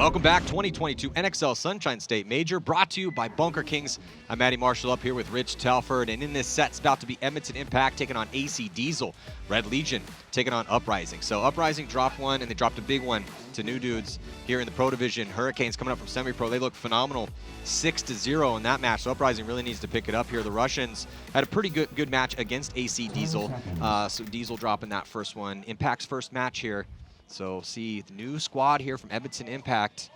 Welcome back, 2022 NXL Sunshine State Major, brought to you by Bunker Kings. I'm Matty Marshall up here with Rich Telford, and in this set, it's about to be Edmonton Impact taking on AC Diesel, Red Legion taking on Uprising. So Uprising dropped one, and they dropped a big one to new dudes here in the Pro Division. Hurricanes coming up from semi-pro. They look phenomenal, 6-0 in that match. So Uprising really needs to pick it up here. The Russians had a pretty good match against AC Diesel. So Diesel dropping that first one. Impact's first match here. So see the new squad here from Edmonton Impact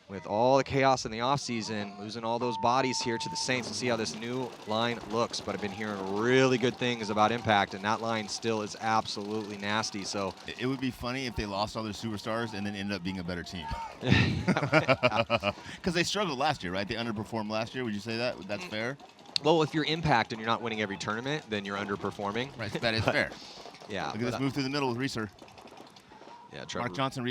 with all the chaos in the offseason, losing all those bodies here to the Saints. We'll see how this new line looks, but I've been hearing really good things about Impact, and that line still is absolutely nasty. So it would be funny if they lost all their superstars and then ended up being a better team. Because they struggled last year, right? They underperformed last year. Would you say that? That's fair? Well, if you're Impact and you're not winning every tournament, then you're underperforming. Right, that is fair. Yeah. Look at this move through the middle with Reeser. Yeah, Trevor. Mark Johnson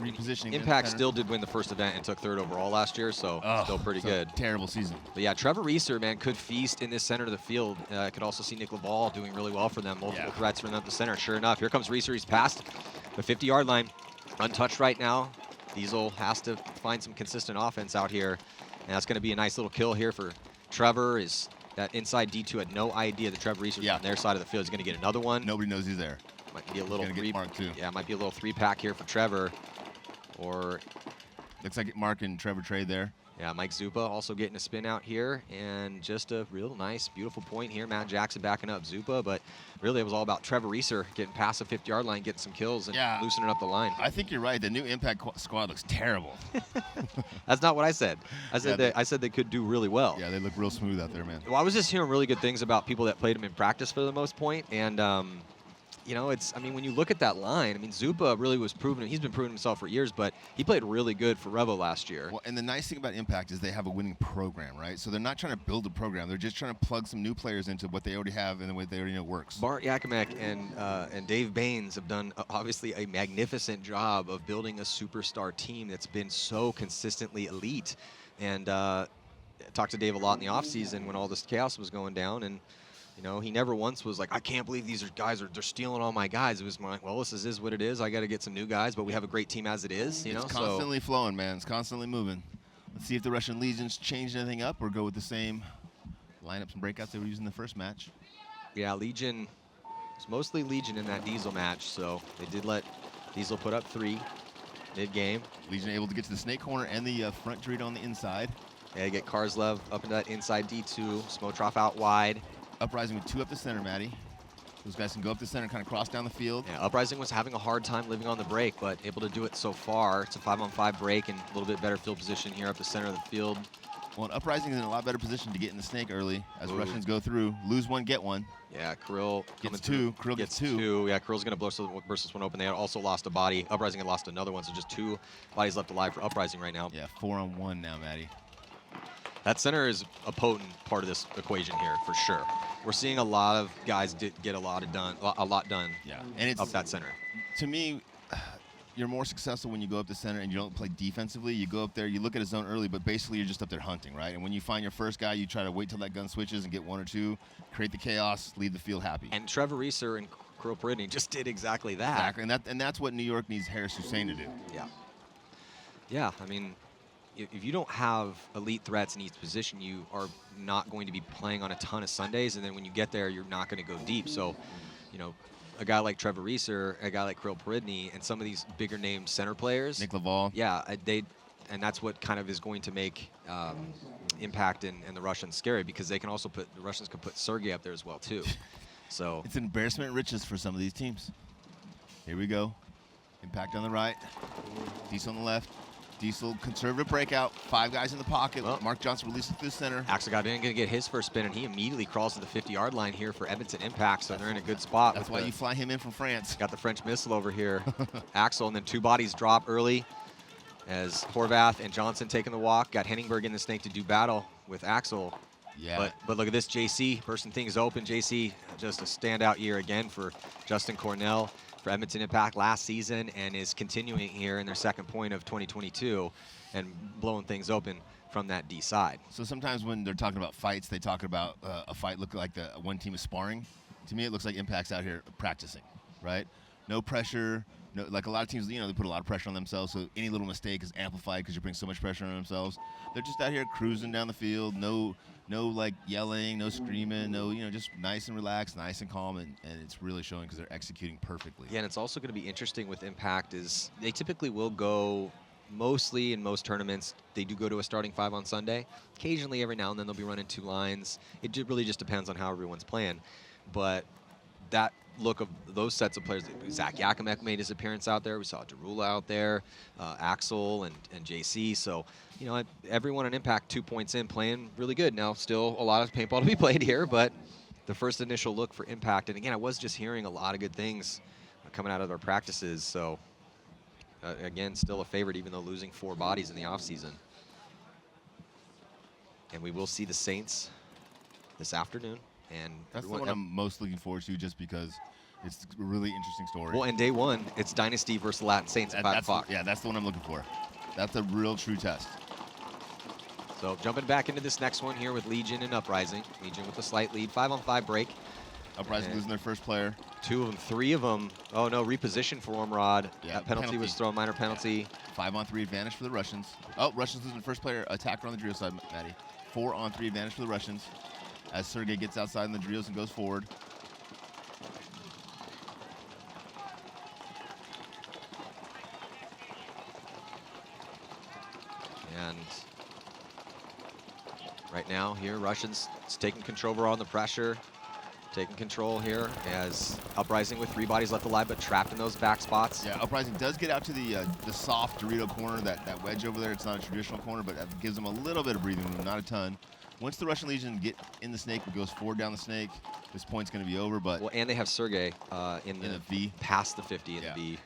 repositioning. Impact still did win the first event and took third overall last year, so still pretty good. Terrible season. But yeah, Trevor Reeser, man, could feast in this center of the field. I could also see Nick Laval doing really well for them. Multiple threats from them at the center. Sure enough, here comes Reeser. He's past the 50-yard line, untouched right now. Diesel has to find some consistent offense out here, and that's going to be a nice little kill here for Trevor. Is that inside D2 had no idea that Trevor Reeser was on their side of the field. He's going to get another one. Nobody knows he's there. Might be a little might be a little three-pack here for Trevor. Or looks like Mark and Trevor trade there. Yeah, Mike Zupa also getting a spin out here, and just a real nice, beautiful point here. Matt Jackson backing up Zupa, but really it was all about Trevor Reeser getting past the 50-yard line, getting some kills, and loosening up the line. I think you're right. The new Impact squad looks terrible. That's not what I said. I said they could do really well. Yeah, they look real smooth out there, man. Well, I was just hearing really good things about people that played them in practice for the most point, and you know, I mean, when you look at that line, I mean, Zupa really was proven. He's been proving himself for years, but he played really good for Revo last year. Well, and the nice thing about Impact is they have a winning program, right? So they're not trying to build a program. They're just trying to plug some new players into what they already have and what they already know works. Bart Yakimek and Dave Baines have done, obviously, a magnificent job of building a superstar team that's been so consistently elite. And I talked to Dave a lot in the offseason when all this chaos was going down, and you know, he never once was like, I can't believe these guys they're stealing all my guys. It was more like, well, this is what it is. I got to get some new guys, but we have a great team as it is. You know, it's constantly flowing, man. It's constantly moving. Let's see if the Russian Legions change anything up or go with the same lineups and breakouts they were using in the first match. Yeah, Legion. It's mostly Legion in that Diesel match, so they did let Diesel put up 3 mid-game. Legion able to get to the snake corner and the front Dorito on the inside. Yeah, get Karslev up into that inside D2. Smotroff out wide. Uprising with 2 up the center, Matty. Those guys can go up the center, kind of cross down the field. Yeah, Uprising was having a hard time living on the break, but able to do it so far. It's a 5-on-5 break and a little bit better field position here up the center of the field. Well, Uprising is in a lot better position to get in the snake early as the Russians go through. Lose 1, get 1. Yeah, Kirill gets 2. Kirill gets 2. Yeah, Kirill's going to burst this one open. They had also lost a body. Uprising had lost another one, so just 2 bodies left alive for Uprising right now. Yeah, 4-on-1 now, Matty. That center is a potent part of this equation here, for sure. We're seeing a lot of guys get a lot done. Yeah, and it's up that center. To me, you're more successful when you go up the center and you don't play defensively. You go up there, you look at a zone early, but basically you're just up there hunting, right? And when you find your first guy, you try to wait till that gun switches and get 1 or 2, create the chaos, leave the field happy. And Trevor Reeser and Kirill Peridny just did exactly that. Exactly, and that's what New York needs Harris Hussein to do. Yeah. Yeah, I mean, if you don't have elite threats in each position, you are not going to be playing on a ton of Sundays, and then when you get there, you're not going to go deep. So, you know, a guy like Trevor Reeser, a guy like Kirill Peridny, and some of these bigger name center players. Nick Laval. Yeah, and that's what kind of is going to make Impact and the Russians scary, because the Russians can put Sergey up there as well too. So it's embarrassment and riches for some of these teams. Here we go. Impact on the right, Diesel on the left. Diesel, conservative breakout, 5 guys in the pocket. Well, Mark Johnson releases through the center. Axel got in, going to get his first spin, and he immediately crawls to the 50-yard line here for Edmonton Impact, so they're in a good spot. That's why you fly him in from France. Got the French missile over here. Axel, and then 2 bodies drop early as Horvath and Johnson taking the walk. Got Henningberg in the snake to do battle with Axel. Yeah. But look at this, JC, bursting things open. JC, just a standout year again for Justin Cornell for Edmonton Impact last season, and is continuing here in their second point of 2022 and blowing things open from that D side. So sometimes when they're talking about fights, they talk about a fight look like the one team is sparring. To me, it looks like Impact's out here practicing, right? No pressure, No, like a lot of teams, you know, they put a lot of pressure on themselves, so any little mistake is amplified because you're putting so much pressure on themselves. They're just out here cruising down the field, no like yelling, no screaming, no, you know, just nice and relaxed, nice and calm, and it's really showing because they're executing perfectly. Yeah, and it's also going to be interesting with Impact is they typically will go mostly in most tournaments. They do go to a starting 5 on Sunday. Occasionally, every now and then, they'll be running 2 lines. It really just depends on how everyone's playing. But that look of those sets of players, Zach Yakimek made his appearance out there. We saw Darula out there, Axel and JC. So, you know, everyone in Impact 2 points in playing really good. Now, still a lot of paintball to be played here, but the first initial look for Impact. And again, I was just hearing a lot of good things coming out of their practices. So, again, still a favorite, even though losing 4 bodies in the offseason. And we will see the Saints this afternoon. And that's the one I'm most looking forward to, just because it's a really interesting story. Well, and day 1, it's Dynasty versus the Latin Saints at 5 o'clock. Yeah, that's the one I'm looking for. That's a real true test. So jumping back into this next one here with Legion and Uprising. Legion with a slight lead, 5-on-5 break. Uprising losing their first player. 2 of them, 3 of them. Oh no, reposition for Ormrod. Yeah, that penalty was thrown, minor penalty. 5-on-3 advantage for the Russians. Oh, Russians losing first player, attacker on the drill side, Maddie. 4-on-3 advantage for the Russians as Sergey gets outside in the drills and goes forward. And right now here, Russians taking control over on the pressure. Taking control here as Uprising with 3 bodies left alive, but trapped in those back spots. Yeah, Uprising does get out to the soft Dorito corner, that wedge over there. It's not a traditional corner, but it gives them a little bit of breathing room, not a ton. Once the Russian Legion get in the snake, it goes forward down the snake. This point's going to be over, but... Well, and they have Sergey in the V. Past the 50 in the V.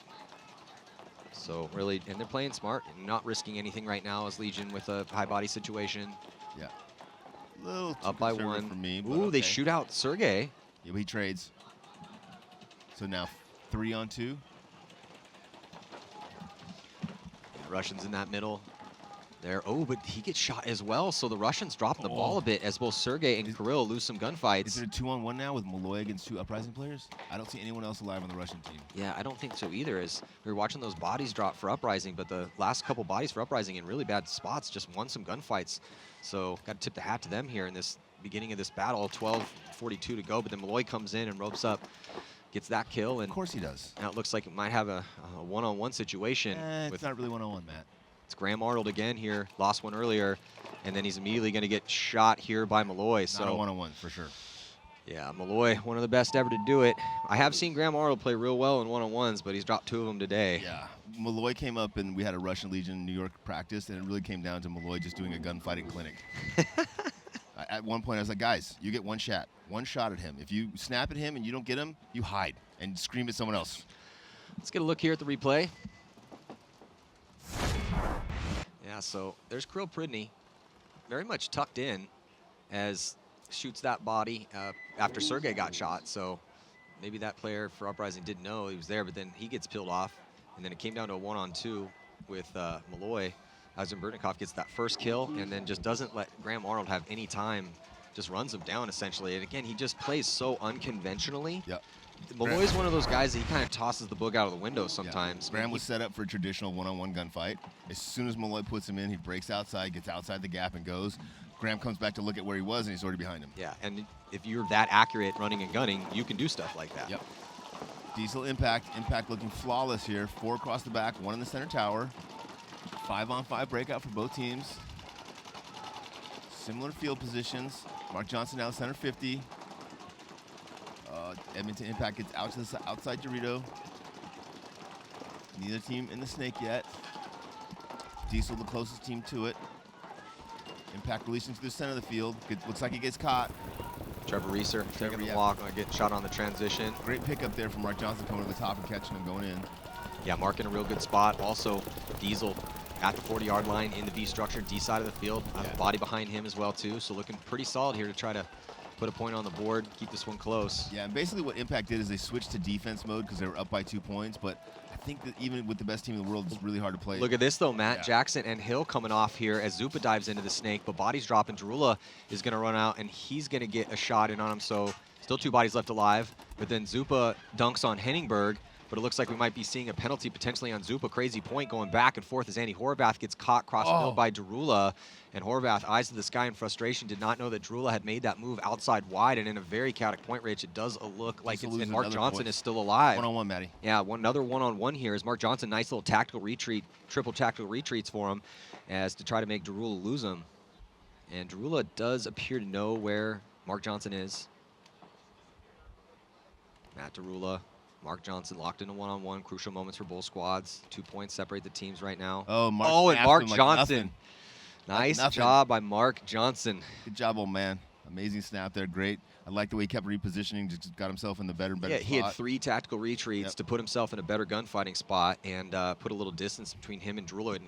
So really, and they're playing smart and not risking anything right now as Legion with a high body situation. Yeah. Little too up by 1 for me. Ooh, okay. They shoot out Sergey. Yeah, but he trades. So now 3-on-2. Russians in that middle. There. Oh, but he gets shot as well. So the Russians dropping the ball a bit as both Sergey and Kirill lose some gunfights. Is it a 2-on-1 now with Malloy against 2 Uprising players? I don't see anyone else alive on the Russian team. Yeah, I don't think so either. As we were watching those bodies drop for Uprising, but the last couple bodies for Uprising in really bad spots just won some gunfights. So got to tip the hat to them here in this beginning of this battle. 12:42 to go, but then Malloy comes in and ropes up, gets that kill. And of course he does. Now it looks like it might have a one-on-one situation. It's not really one-on-one, Matt. It's Graham Arnold again here, lost one earlier, and then he's immediately going to get shot here by Malloy. Not so a one-on-one for sure. Yeah, Malloy, one of the best ever to do it. I have seen Graham Arnold play real well in one-on-ones, but he's dropped 2 of them today. Yeah, Malloy came up and we had a Russian Legion New York practice, and it really came down to Malloy just doing a gunfighting clinic. At one point, I was like, guys, you get one shot at him. If you snap at him and you don't get him, you hide and scream at someone else. Let's get a look here at the replay. Yeah, so there's Kirill Pridney, very much tucked in as shoots that body after Sergey got shot. So maybe that player for Uprising didn't know he was there, but then he gets peeled off. And then it came down to a 1-on-2 with Malloy. Eisenbernikov gets that first kill and then just doesn't let Graham Arnold have any time, just runs him down essentially. And again, he just plays so unconventionally. Yep. Malloy's one of those guys that he kind of tosses the book out of the window sometimes. Yeah. Graham was set up for a traditional one-on-one gunfight. As soon as Malloy puts him in, he breaks outside, gets outside the gap and goes. Graham comes back to look at where he was, and he's already behind him. Yeah, and if you're that accurate running and gunning, you can do stuff like that. Yep. Diesel Impact. Impact looking flawless here. 4 across the back, 1 in the center tower. 5-on-5 breakout for both teams. Similar field positions. Mark Johnson now center 50. Edmonton Impact gets out to the outside Dorito. Neither team in the snake yet. Diesel the closest team to it. Impact releasing to the center of the field. Looks like he gets caught. Trevor Reeser taking the walk, getting shot on the transition. Great pickup there from Mark Johnson coming to the top and catching him going in. Yeah, Mark in a real good spot. Also, Diesel at the 40-yard line in the V structure, D side of the field. Body behind him as well, too. So looking pretty solid here to try to put a point on the board, keep this one close. Yeah, and basically what Impact did is they switched to defense mode because they were up by 2 points. But I think that even with the best team in the world, it's really hard to play. Look at this, though, Matt. Jackson and Hill coming off here as Zupa dives into the snake, but bodies dropping. Darula is going to run out, and he's going to get a shot in on him. So still 2 bodies left alive. But then Zupa dunks on Henningberg, but it looks like we might be seeing a penalty potentially on Zupa. Crazy point going back and forth as Andy Horvath gets caught cross-field by Darula. And Horvath, eyes to the sky in frustration, did not know that Darula had made that move outside wide, and in a very chaotic point, Rich, it does look like it's, and Mark Johnson is still alive. One-on-one, Matty. Yeah, another one-on-one here is Mark Johnson. Nice little tactical retreat, triple tactical retreats for him as to try to make Darula lose him. And Darula does appear to know where Mark Johnson is. Matt Darula, Mark Johnson locked in a one-on-one. Crucial moments for both squads. 2 points separate the teams right now. Oh, Mark and Mark Johnson. Nothing. Nice job by Mark Johnson. Good job, old man. Amazing snap there. Great. I like the way he kept repositioning, just got himself in the better spot. He had 3 tactical retreats to put himself in a better gunfighting spot and put a little distance between him and Darula.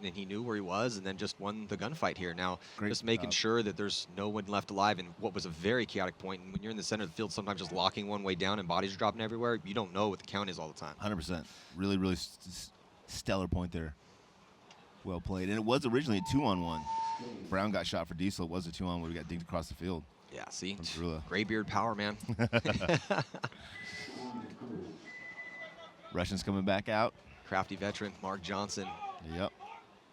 And he knew where he was and then just won the gunfight here. Now, just making sure that there's no one left alive in what was a very chaotic point. And when you're in the center of the field, sometimes just locking one way down and bodies are dropping everywhere, you don't know what the count is all the time. 100%. Really, really stellar point there. Well played. And it was originally a 2-on-1. Brown got shot for Diesel. It was a 2-on where we got dinged across the field. Yeah, see? Graybeard power, man. Russians coming back out. Crafty veteran, Mark Johnson. Yep.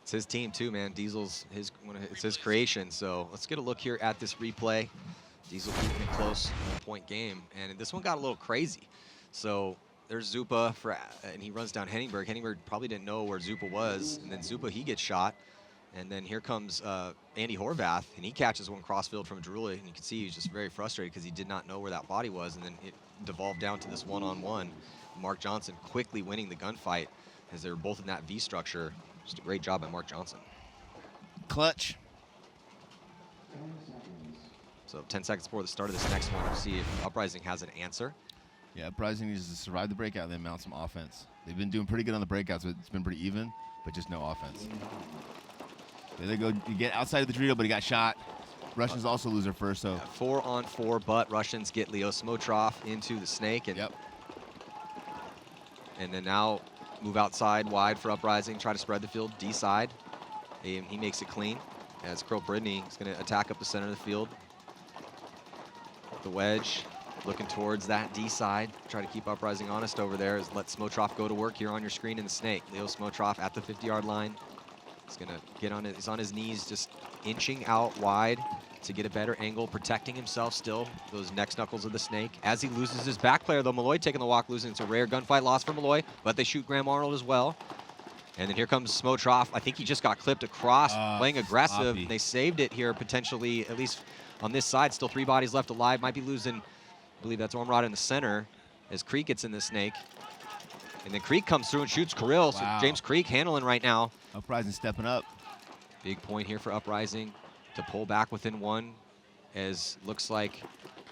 It's his team too, man. Diesel's it's his creation. So let's get a look here at this replay. Diesel keeping it close, 1-point game, and this one got a little crazy. So there's Zupa and he runs down Henningberg. Henningberg probably didn't know where Zupa was, and then Zupa, he gets shot. And then here comes Andy Horvath, and he catches one crossfield from Darula, and you can see he's just very frustrated because he did not know where that body was, and then it devolved down to this one-on-one. Mark Johnson quickly winning the gunfight as they were both in that V structure. Just a great job by Mark Johnson. Clutch. So 10 seconds before the start of this next one, we'll see if Uprising has an answer. Yeah, Uprising needs to survive the breakout and then mount some offense. They've been doing pretty good on the breakouts, but it's been pretty even, but just no offense. There they go. You get outside of the Dorito, but he got shot. Russians also lose their first, so. 4-on-4, but Russians get Leo Smotrov into the snake. And, and then now move outside wide for Uprising, try to spread the field, D side. He makes it clean as Crow Brittany is going to attack up the center of the field. The wedge, looking towards that D side. Try to keep Uprising honest over there as let Smotrov go to work here on your screen in the snake. Leo Smotrov at the 50-yard line. He's going to get on it. He's on his knees, just inching out wide to get a better angle, protecting himself still, those neck knuckles of the snake. As he loses his back player, though, Malloy taking the walk, losing. It's a rare gunfight loss for Malloy, but they shoot Graham Arnold as well. And then here comes Smotrov. I think he just got clipped across, playing aggressive. They saved it here, potentially, at least on this side. Still 3 bodies left alive. Might be losing, I believe that's Ormrod in the center, as Creek gets in the snake. And then Creek comes through and shoots Kirill. So James Creek handling right now. Uprising stepping up. Big point here for Uprising to pull back within 1, as looks like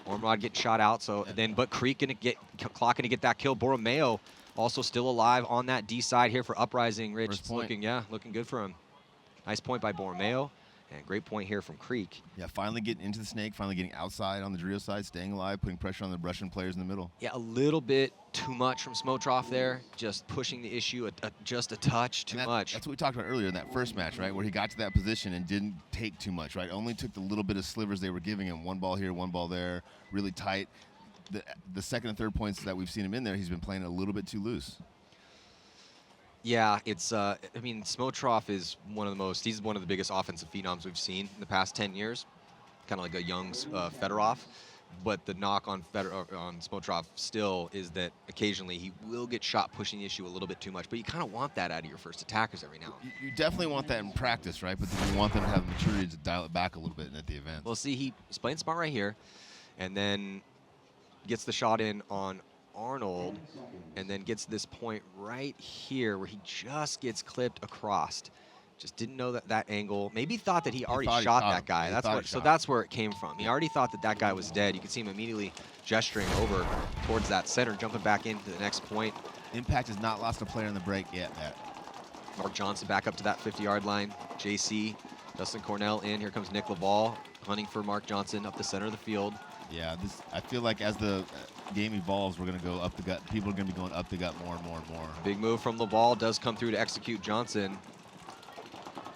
Ormrod getting shot out. So then, but Creek clocking to get that kill. Borromeo also still alive on that D side here for Uprising. Rich, it's looking good for him. Nice point by Borromeo. And great point here from Creek. Yeah, finally getting into the snake, finally getting outside on the Dorito side, staying alive, putting pressure on the Russian players in the middle. Yeah, a little bit too much from Smotrov there, just pushing the issue just a touch too much. That's what we talked about earlier in that first match, right, where he got to that position and didn't take too much, right? Only took the little bit of slivers they were giving him, 1 ball here, 1 ball there, really tight. The second and third points that we've seen him in there, he's been playing a little bit too loose. Yeah, it's, I mean, Smotrov is he's one of the biggest offensive phenoms we've seen in the past 10 years. Kind of like a young Fedorov. But the knock on Smotrov still is that occasionally he will get shot pushing the issue a little bit too much. But you kind of want that out of your first attackers every now and then. You definitely want that in practice, right? But then you want them to have maturity to dial it back a little bit at the event. Well, see, he's playing smart right here. And then gets the shot in on Arnold, and then gets this point right here where he just gets clipped across. Just didn't know that angle. Maybe thought that he already shot that guy. That's where it came from. He already thought that guy was dead. You could see him immediately gesturing over towards that center, jumping back into the next point. Impact has not lost a player in the break yet, Matt. Mark Johnson back up to that 50-yard line. JC, Dustin Cornell in. Here comes Nick Laval hunting for Mark Johnson up the center of the field. Yeah, I feel like as the game evolves, we're going to go up the gut. People are going to be going up the gut more and more and more. Big move from Laval does come through to execute Johnson.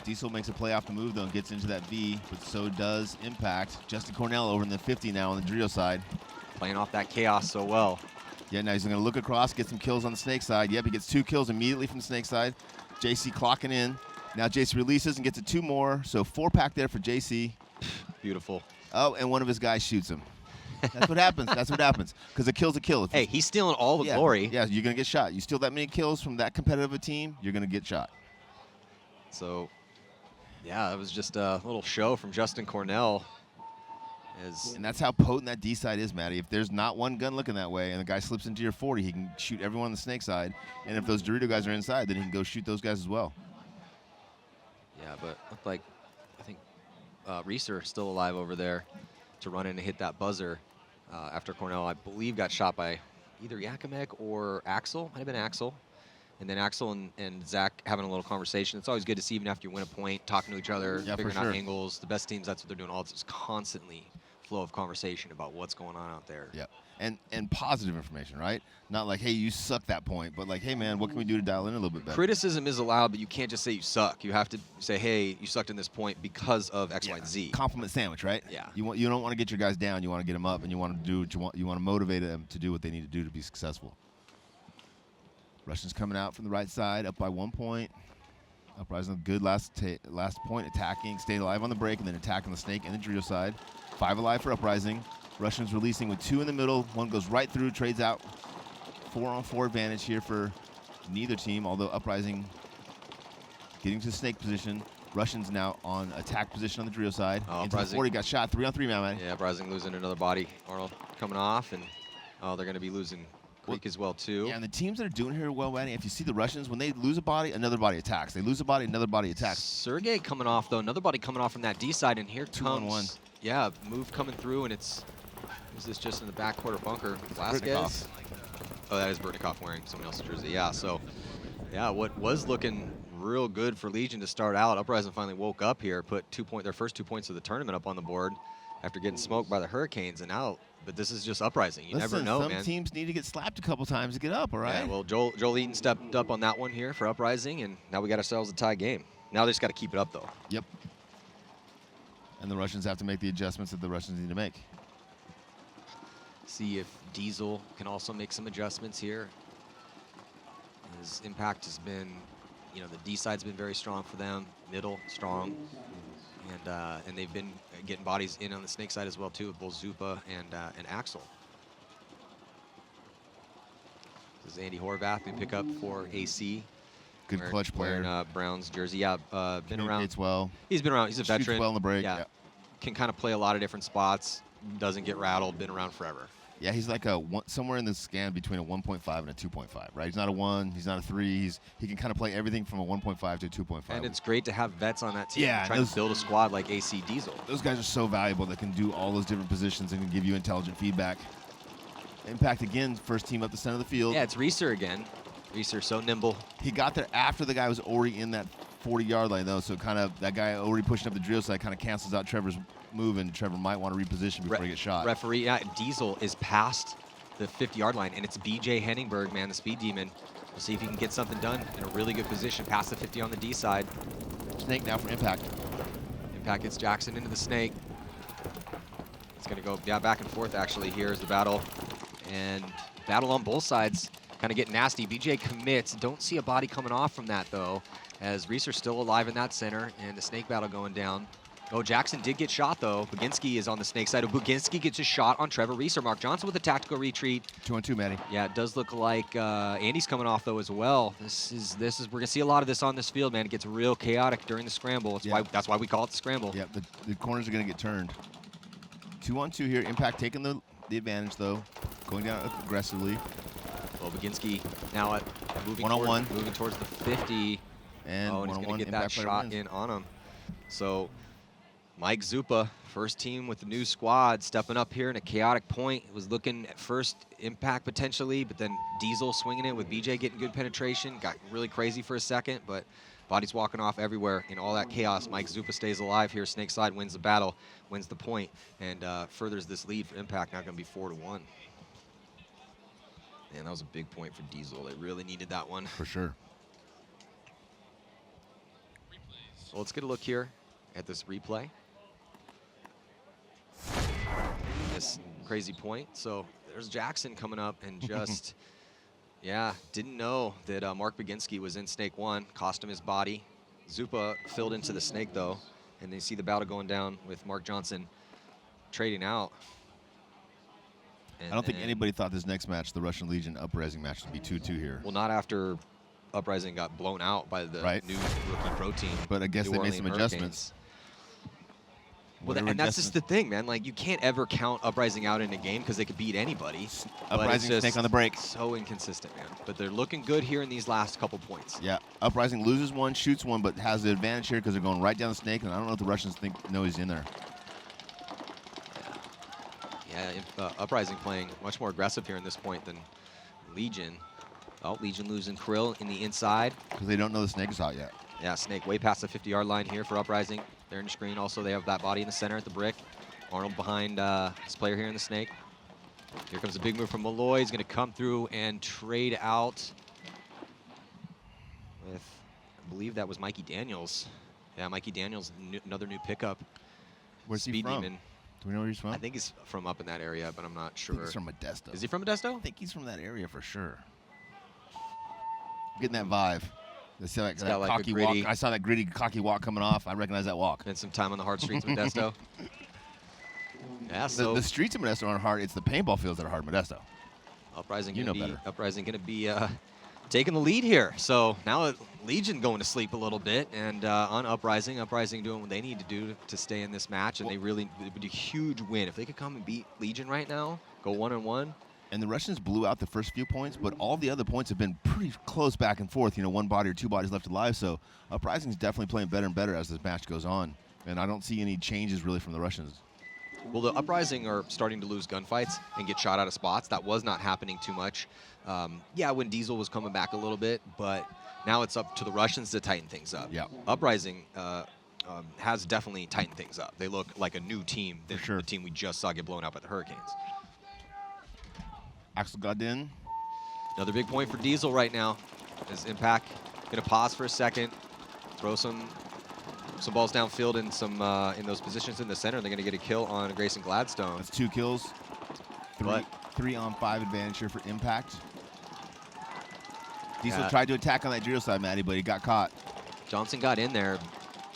Diesel makes a play off the move, though, and gets into that V, but so does Impact. Justin Cornell over in the 50 now on the Drio side. Playing off that chaos so well. Yeah, now he's going to look across, get some kills on the snake side. Yep, he gets 2 kills immediately from the snake side. JC clocking in. Now JC releases and gets 2 more, so 4-pack there for JC. Beautiful. Oh, and one of his guys shoots him. That's what happens. That's what happens. Because a kill's a kill. Hey, he's stealing all the glory. Yeah, you're going to get shot. You steal that many kills from that competitive a team, you're going to get shot. So, yeah, it was just a little show from Justin Cornell. And that's how potent that D side is, Matty. If there's not one gun looking that way and the guy slips into your 40, he can shoot everyone on the snake side. And if those Dorito guys are inside, then he can go shoot those guys as well. Yeah, but looked like, I think Reeser still alive over there to run in and hit that buzzer after Cornell, I believe, got shot by either Yakimek or Axel. Might have been Axel. And then Axel and Zach having a little conversation. It's always good to see, even after you win a point, talking to each other, figuring out angles. The best teams, that's what they're doing. All this is constantly flow of conversation about what's going on out there. Yeah, and positive information, right? Not like, hey, you suck that point, but like, hey, man, what can we do to dial in a little bit better? Criticism is allowed, but you can't just say you suck. You have to say, hey, you sucked in this point because of X, Y, and Z. Compliment sandwich, right? Yeah. You don't want to get your guys down. You want to get them up, and you want to do what you want. You want to motivate them to do what they need to do to be successful. Russians coming out from the right side, up by 1 point. Uprising, good last point, attacking, staying alive on the break, and then attacking the snake and the Dorito side. 5 alive for Uprising. Russians releasing with 2 in the middle. 1 goes right through, trades out. 4-on-4 advantage here for neither team, although Uprising getting to snake position. Russians now on attack position on the Dorito side. Into the 40, got shot. 3-on-3, man. Yeah, Uprising losing another body. Arnold coming off, and they're going to be losing Greek as well, too. Yeah, and the teams that are doing here well, Manny, if you see the Russians, when they lose a body, another body attacks. They lose a body, another body attacks. Sergey coming off, though. Another body coming off from that D side, and here 2-on-1. Yeah, move coming through, and it's, who's this just in the back quarter bunker? Velasquez? Oh, that is Burnikov wearing someone else's jersey. Yeah, so, yeah, what was looking real good for Legion to start out. Uprising finally woke up here, put their first 2 points of the tournament up on the board after getting smoked by the Hurricanes, and now, but this is just Uprising. You never know, man. Some teams need to get slapped a couple times to get up, all right? Yeah, well, Joel Eaton stepped up on that one here for Uprising, and now we got ourselves a tie game. Now they just got to keep it up, though. Yep. And the Russians have to make the adjustments that the Russians need to make. See if Diesel can also make some adjustments here. His impact has been, the D side's been very strong for them, middle strong, and they've been getting bodies in on the snake side as well too, with both Zupa and Axel. This is Andy Horvath, we pick up for AC. Good clutch player. Wearing Brown's jersey. Yeah, been around. Well. He's been around. He's a veteran. Shoots well in the break. Yeah. Can kind of play a lot of different spots. Doesn't get rattled. Been around forever. Yeah, he's like somewhere in the scan between a 1.5 and a 2.5, right? He's not a 1. He's not a 3. He can kind of play everything from a 1.5 to a 2.5. And it's great to have vets on that team. Yeah, trying to build a squad like AC Diesel. Those guys are so valuable. That can do all those different positions and can give you intelligent feedback. Impact again, first team up the center of the field. Yeah, it's Reeser again. Reeser so nimble. He got there after the guy was already in that 40-yard line, though, so kind of that guy already pushing up the drill side kind of cancels out Trevor's move, and Trevor might want to reposition before he gets shot. Referee, Diesel is past the 50-yard line, and it's BJ Henningberg, man, the speed demon. We'll see if he can get something done in a really good position, past the 50 on the D side. Snake now for Impact. Impact gets Jackson into the snake. It's going to go back and forth, actually. Here's the battle. And battle on both sides. Kind of getting nasty. BJ commits. Don't see a body coming off from that, though, as Reeser's still alive in that center, and the snake battle going down. Oh, Jackson did get shot, though. Buginski is on the snake side. Buginski gets a shot on Trevor Reeser. Mark Johnson with a tactical retreat. 2-on-2, Matty. Yeah, it does look like Andy's coming off, though, as well. We're going to see a lot of this on this field, man. It gets real chaotic during the scramble. That's why we call it the scramble. Yeah, the corners are going to get turned. 2-on-2 here. Impact taking the advantage, though. Going down aggressively. Well, Buginski now moving towards the 50. And he's going to get that shot in on him. So Mike Zupa, first team with the new squad, stepping up here in a chaotic point. It was looking at first Impact potentially, but then Diesel swinging it with BJ getting good penetration. Got really crazy for a second, but bodies walking off everywhere in all that chaos. Mike Zupa stays alive here. Snake side wins the battle, wins the point, and furthers this lead for Impact. Now going to be 4-1. Man, that was a big point for Diesel. They really needed that one. For sure. Well, let's get a look here at this replay. This crazy point. So there's Jackson coming up and just, yeah, didn't know that Mark Baginski was in Snake 1, cost him his body. Zupa filled into the Snake, though, and they see the battle going down with Mark Johnson trading out. And I don't think anybody thought this next match, the Russian Legion Uprising match, would be 2-2 here. Well, not after Uprising got blown out by the new rookie pro team. But I guess they made some adjustments. Well, and that's just the thing, man. Like, you can't ever count Uprising out in a game because they could beat anybody. Uprising Snake on the break. So inconsistent, man. But they're looking good here in these last couple points. Yeah, Uprising loses one, shoots one, but has the advantage here because they're going right down the Snake, and I don't know if the Russians know he's in there. Yeah, Uprising playing much more aggressive here in this point than Legion. Oh, Legion losing Krill in the inside. Because they don't know the Snake is out yet. Yeah, Snake way past the 50-yard line here for Uprising. They're in the screen. Also, they have that body in the center at the brick. Arnold behind this player here in the Snake. Here comes a big move from Malloy. He's going to come through and trade out with, I believe that was Mikey Daniels. Yeah, Mikey Daniels, another new pickup. Where's he from? Demon. Do we know where he's from? I think he's from up in that area, but I'm not sure. I think he's from Modesto. Is he from Modesto? I think he's from that area for sure. Getting that vibe. I saw that cocky walk. I saw that gritty, cocky walk coming off. I recognize that walk. And some time on the hard streets of Modesto. Yeah, so the streets of Modesto aren't hard. It's the paintball fields that are hard in Modesto. Uprising going to be taking the lead here. So now Legion going to sleep a little bit, and on Uprising doing what they need to do to stay in this match, and it would be a huge win if they could come and beat Legion right now, go 1-1. And the Russians blew out the first few points, but all the other points have been pretty close back and forth. You know, one body or two bodies left alive. So Uprising is definitely playing better and better as this match goes on. And I don't see any changes really from the Russians. Well, the Uprising are starting to lose gunfights and get shot out of spots. That was not happening too much. Yeah, when Diesel was coming back a little bit, but now it's up to the Russians to tighten things up. Yeah. Uprising has definitely tightened things up. They look like a new team than the team we just saw get blown out by the Hurricanes. Axel got in. Another big point for Diesel right now. Is Impact going to pause for a second, throw some balls downfield in some in those positions in the center. They're going to get a kill on Grayson Gladstone. That's 2 kills. 3 on 5 advantage here for Impact. Diesel tried to attack on that drill side, Matty, but he got caught. Johnson got in there,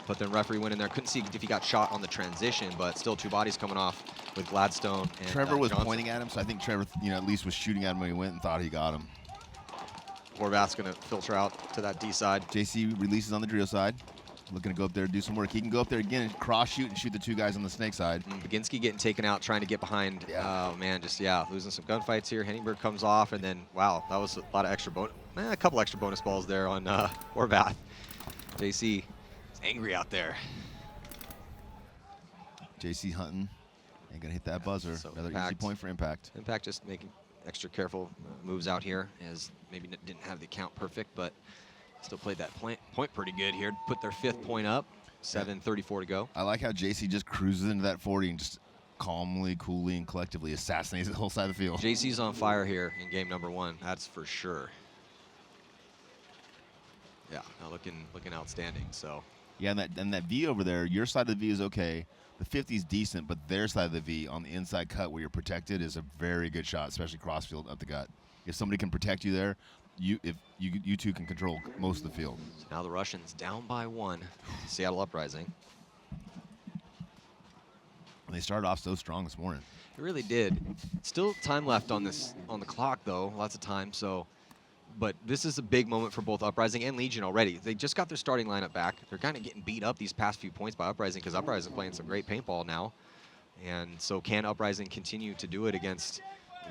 but then referee went in there. Couldn't see if he got shot on the transition, but still 2 bodies coming off with Gladstone. And, Trevor was Johnson pointing at him, so I think Trevor, at least was shooting at him when he went and thought he got him. Horvath's going to filter out to that D side. JC releases on the drill side. Looking to go up there and do some work. He can go up there again and cross shoot and shoot the 2 guys on the Snake side. Baginski getting taken out, trying to get behind. Oh, man, losing some gunfights here. Henningberg comes off, and then, wow, that was a lot of extra bonus. A couple extra bonus balls there on Horvath. JC is angry out there. JC hunting. Ain't going to hit that buzzer. So another easy point for Impact. Impact just making extra careful moves out here, as maybe didn't have the count perfect, but still played that point pretty good here. Put their 5th point up. 7:34 to go. I like how JC just cruises into that 40 and just calmly, coolly, and collectively assassinates the whole side of the field. JC's on fire here in game number 1. That's for sure. Yeah, looking outstanding. So. Yeah, and that V over there, your side of the V is okay. The 50 is decent, but their side of the V on the inside cut where you're protected is a very good shot, especially crossfield up the gut. If somebody can protect you there, you two can control most of the field. So now the Russians down by 1. Seattle Uprising. And they started off so strong this morning. It really did. Still time left on the clock though, lots of time. So, but this is a big moment for both Uprising and Legion already. They just got their starting lineup back. They're kind of getting beat up these past few points by Uprising because Uprising playing some great paintball now. And so can Uprising continue to do it against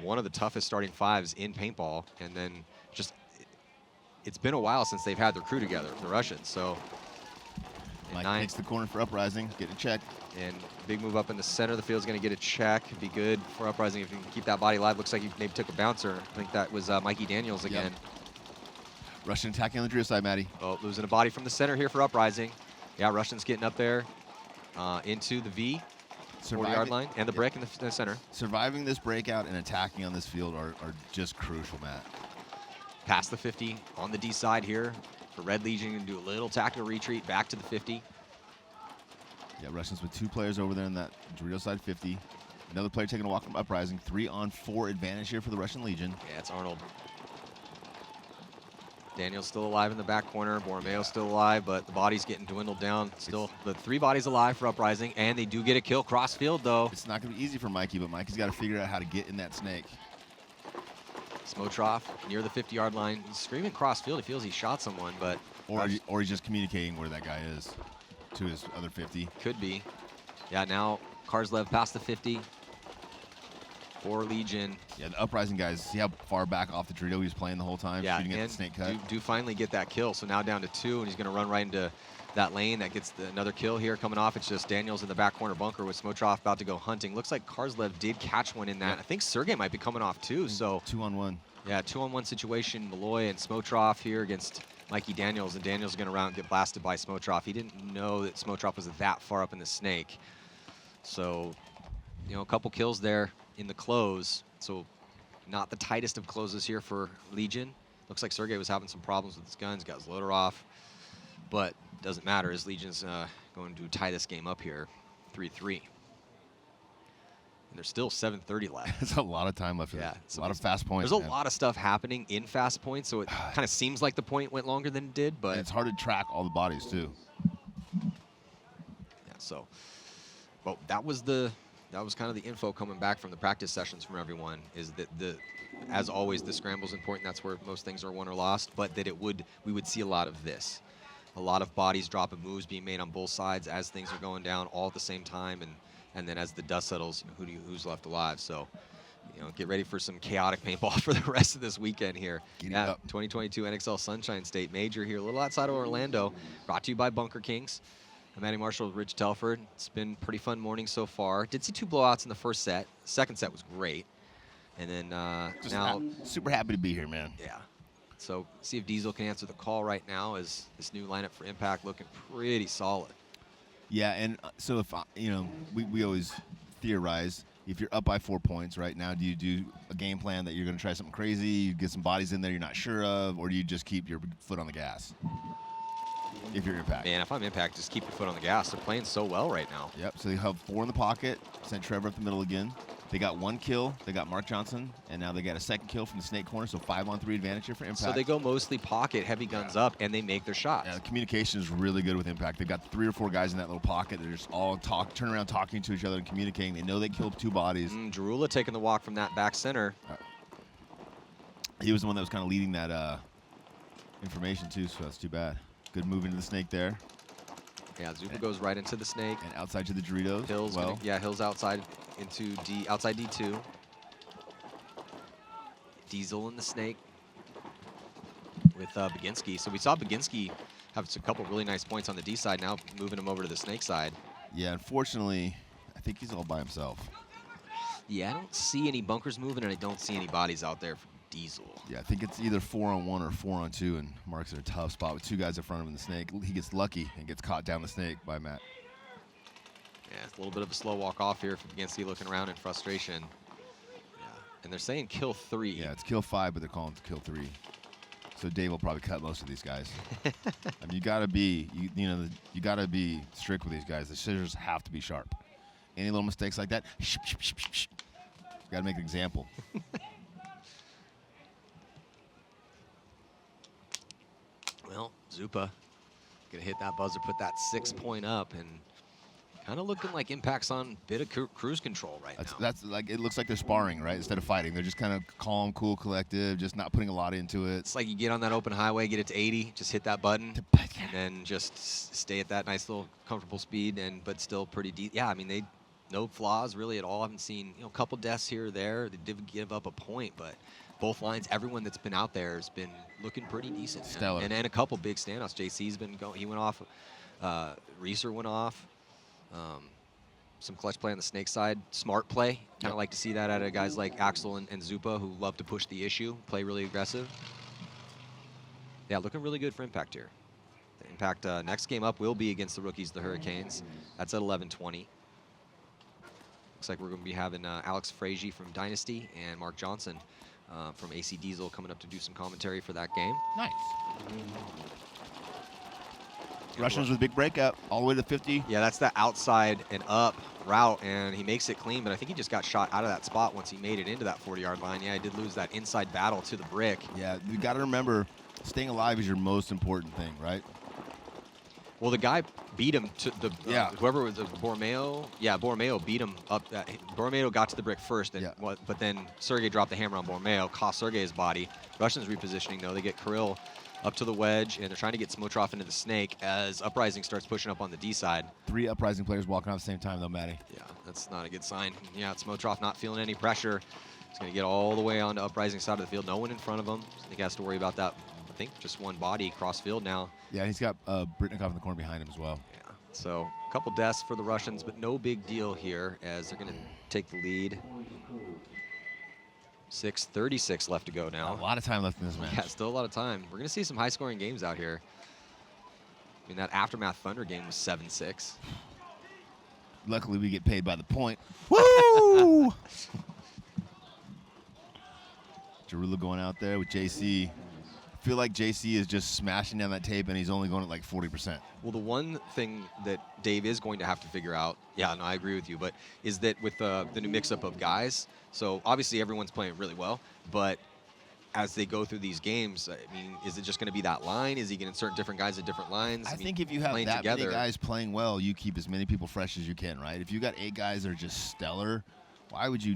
one of the toughest starting 5s in paintball? And then just, it's been a while since they've had their crew together, the Russians. So Mike takes the corner for Uprising, get a check. And big move up in the center of the field is going to get a check. It'd be good for Uprising if you can keep that body alive. Looks like he maybe took a bouncer. I think that was Mikey Daniels again. Yep. Russian attacking on the drill side, Matty. Oh, losing a body from the center here for Uprising. Yeah, Russians getting up there into the V, 40-yard line, and the brick in the center. Surviving this breakout and attacking on this field are just crucial, Matt. Past the 50 on the D side here for Red Legion, going to do a little tactical retreat back to the 50. Yeah, Russians with 2 players over there in that drill side 50. Another player taking a walk from Uprising. 3-on-4 advantage here for the Russian Legion. Yeah, it's Arnold. Daniel's still alive in the back corner. Borromeo's still alive, but the body's getting dwindled down. Still, the 3 bodies alive for Uprising, and they do get a kill cross field, though. It's not going to be easy for Mikey, but Mikey's got to figure out how to get in that snake. Smotroff near the 50-yard line. He's screaming cross field. He feels he shot someone, but... Or he's just communicating where that guy is to his other 50. Could be. Yeah, now Karslev past the 50. For Legion. Yeah, the Uprising guys, see how far back off the Dorito he was playing the whole time? Yeah, shooting at the snake cut. Do finally get that kill. So now down to 2, and he's going to run right into that lane. That gets another kill here coming off. It's just Daniels in the back corner bunker with Smotroff about to go hunting. Looks like Karslev did catch one in that. Yep. I think Sergey might be coming off too. So 2-on-1. Yeah, 2-on-1 situation. Malloy and Smotroff here against Mikey Daniels, and Daniels is going to get blasted by Smotroff. He didn't know that Smotroff was that far up in the snake. So, you know, a couple kills there in the close. So not the tightest of closes here for Legion. Looks like Sergey was having some problems with his guns, got his loader off. But doesn't matter, as Legion's going to tie this game up here, 3-3. And there's still 7:30 left. There's a lot of time left. Yeah, a lot of fast points. There's a lot of stuff happening in fast points, so it kind of seems like the point went longer than it did, but... And it's hard to track all the bodies, too. Yeah, so... But that was kind of the info coming back from the practice sessions from everyone, is that as always, the scramble's important. That's where most things are won or lost, but that we would see a lot of this. A lot of bodies dropping, moves being made on both sides as things are going down all at the same time, and then as the dust settles, who's left alive. So, you know, get ready for some chaotic paintball for the rest of this weekend here. Yeah, 2022 NXL Sunshine State Major here, a little outside of Orlando, brought to you by Bunker Kings. I'm Matty Marshall with Rich Telford. It's been a pretty fun morning so far. Did see 2 blowouts in the first set. Second set was great. And then now... super happy to be here, man. Yeah. So see if Diesel can answer the call right now, as this new lineup for Impact looking pretty solid. Yeah, and so if, you know, we always theorize, if you're up by 4 points right now, do you do a game plan that you're going to try something crazy, you get some bodies in there you're not sure of, or do you just keep your foot on the gas? If you're Impact. Man, if I'm Impact, just keep your foot on the gas. They're playing so well right now. Yep, so they have 4 in the pocket, sent Trevor up the middle again. They got 1 kill. They got Mark Johnson, and now they got a 2nd kill from the snake corner, so 5-on-3 advantage here for Impact. So they go mostly pocket, heavy guns up, and they make their shots. Yeah, the communication is really good with Impact. They've got 3 or 4 guys in that little pocket. They're just all turn around talking to each other and communicating. They know they killed 2 bodies. Jarula taking the walk from that back center. He was the one that was kind of leading that information, too, so that's too bad. Good move into the snake there. Yeah, Zupa goes right into the snake. And outside to the Doritos. Hills, Hills outside into outside D2. Diesel in the snake with Baginski. So we saw Baginski have a couple really nice points on the D side, now moving him over to the snake side. Yeah, unfortunately, I think he's all by himself. Yeah, I don't see any bunkers moving, and I don't see any bodies out there for Diesel. Yeah, I think it's either 4-on-1 or 4-on-2, and Mark's in a tough spot with 2 guys in front of him in the snake. He gets lucky and gets caught down the snake by Matt. Yeah, it's a little bit of a slow walk off here for Baginski, looking around in frustration. Yeah, and they're saying kill 3. Yeah, it's kill 5, but they're calling it kill 3. So Dave will probably cut most of these guys. I mean, you gotta be, you gotta be strict with these guys. The scissors have to be sharp. Any little mistakes like that, gotta make an example. Well, Zupa gonna hit that buzzer, put that 6 point up, and kind of looking like Impact's on a bit of cruise control right now. That's like, it looks like they're sparring, right? Instead of fighting, they're just kind of calm, cool, collective, just not putting a lot into it. It's like you get on that open highway, get it to 80, just hit that button, and then just stay at that nice little comfortable speed, but still pretty deep. Yeah, I mean, no flaws really at all. I haven't seen, a couple deaths here or there. They did give up a point, but both lines, everyone that's been out there has been looking pretty decent. Stellar. And a couple big standouts. JC's been going, he went off, Reeser went off. Some clutch play on the snake side, smart play. Kind of like to see that out of guys like Axel and Zupa, who love to push the issue, play really aggressive. Yeah, looking really good for Impact here. The Impact next game up will be against the rookies, the Hurricanes. That's at 11:20. Looks like we're going to be having Alex Frazier from Dynasty and Mark Johnson from AC Diesel coming up to do some commentary for that game. Nice. Russians with big breakout all the way to 50. Yeah, that's the outside and up route, and he makes it clean, but I think he just got shot out of that spot once he made it into that 40-yard line. Yeah, he did lose that inside battle to the brick. Yeah, you got to remember, staying alive is your most important thing, right? Well, the guy beat him to the whoever was Borromeo. Yeah, Borromeo beat him up. Borromeo got to the brick first, and but then Sergey dropped the hammer on Borromeo, cost Sergey his body. Russians repositioning though. They get Kirill up to the wedge, and they're trying to get Smotrov into the snake as Uprising starts pushing up on the D side. 3 Uprising players walking out at the same time though, Matty. Yeah, that's not a good sign. Yeah, Smotrov not feeling any pressure. He's going to get all the way on the Uprising side of the field. No one in front of him. I think he has to worry about that. I think just one body cross field now. Yeah, he's got Britnikov in the corner behind him as well. Yeah, so a couple deaths for the Russians, but no big deal here as they're going to take the lead. 6:36 left to go now. A lot of time left in this match. Yeah, still a lot of time. We're going to see some high-scoring games out here. I mean, that Aftermath Thunder game was 7-6. Luckily, we get paid by the point. Woo! Jarula going out there with JC. I feel like JC is just smashing down that tape, and he's only going at like 40%. Well, the one thing that Dave is going to have to figure out, yeah, no, I agree with you, but is that with the new mix-up of guys, so obviously everyone's playing really well, but as they go through these games, I mean, is it just going to be that line? Is he going to insert different guys at different lines? I think if you have that many guys playing well, you keep as many people fresh as you can, right? If you got 8 guys that are just stellar, why would you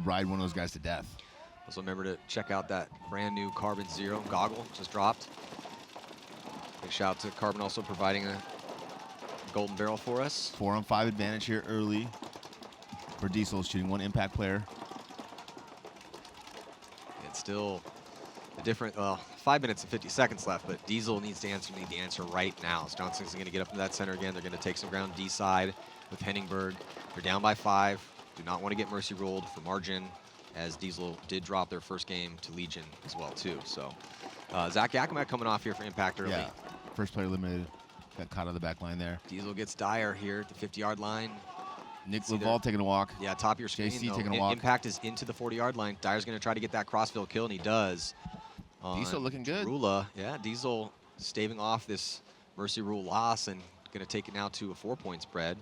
ride one of those guys to death? Also remember to check out that brand new Carbon Zero goggle just dropped. Big shout out to Carbon also providing a golden barrel for us. 4-on-5 advantage here early for Diesel, shooting 1 impact player. It's still a different, 5 minutes and 50 seconds left, but Diesel needs the answer right now. So Johnson's going to get up to that center again. They're going to take some ground D side with Henningberg. They're down by 5. Do not want to get mercy rolled for margin, as Diesel did drop their first game to Legion as well, too. So Zach Yakima coming off here for impact early. Yeah, first player eliminated. Got caught on the back line there. Diesel gets Dyer here at the 50-yard line. Nick Laval taking a walk. Yeah, top of your screen, JC though. taking a walk. Impact is into the 40-yard line. Dyer's going to try to get that crossfield kill, and he does. Diesel looking good. Rula, yeah, Diesel staving off this mercy rule loss and going to take it now to a 4-point spread.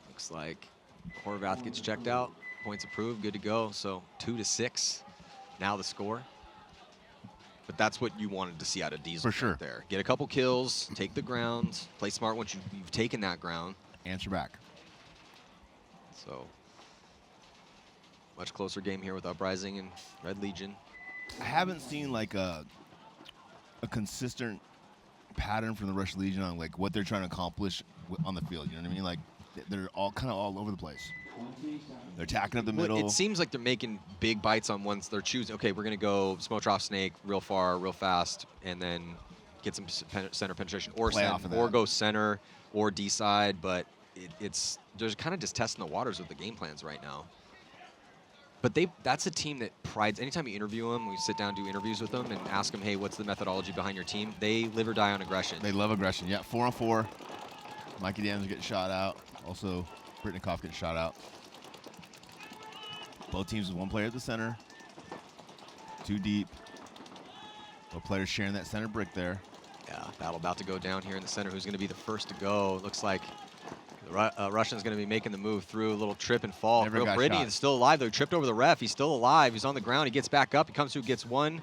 Looks like Horvath gets checked out. Points approved, good to go. So 2-6, now the score. But that's what you wanted to see out of Diesel. For sure. Right there. Get a couple kills, take the ground, play smart once you've taken that ground. Answer back. So much closer game here with Uprising and Red Legion. I haven't seen like a consistent pattern from the Rush Legion on like what they're trying to accomplish on the field. You know what I mean? Like they're all kind of all over the place. They're attacking up the middle. It seems like they're making big bites on ones they're choosing. Okay, we're going to go Smotrov Snake real far, real fast, and then get some center penetration, or go center or D side. But they're kind of just testing the waters with the game plans right now. But that's a team that prides. Anytime you interview them, we sit down, do interviews with them, and ask them, hey, what's the methodology behind your team? They live or die on aggression. They love aggression. Yeah, 4-on-4. Mikey Daniels getting shot out. Also, Britnikov getting shot out. Both teams with 1 player at the center. 2 deep. Both players sharing that center brick there. Yeah, battle about to go down here in the center. Who's going to be the first to go? Looks like the Russian's going to be making the move through. A little trip and fall. Brittany is still alive, though. He tripped over the ref. He's still alive. He's on the ground. He gets back up. He comes through, gets 1,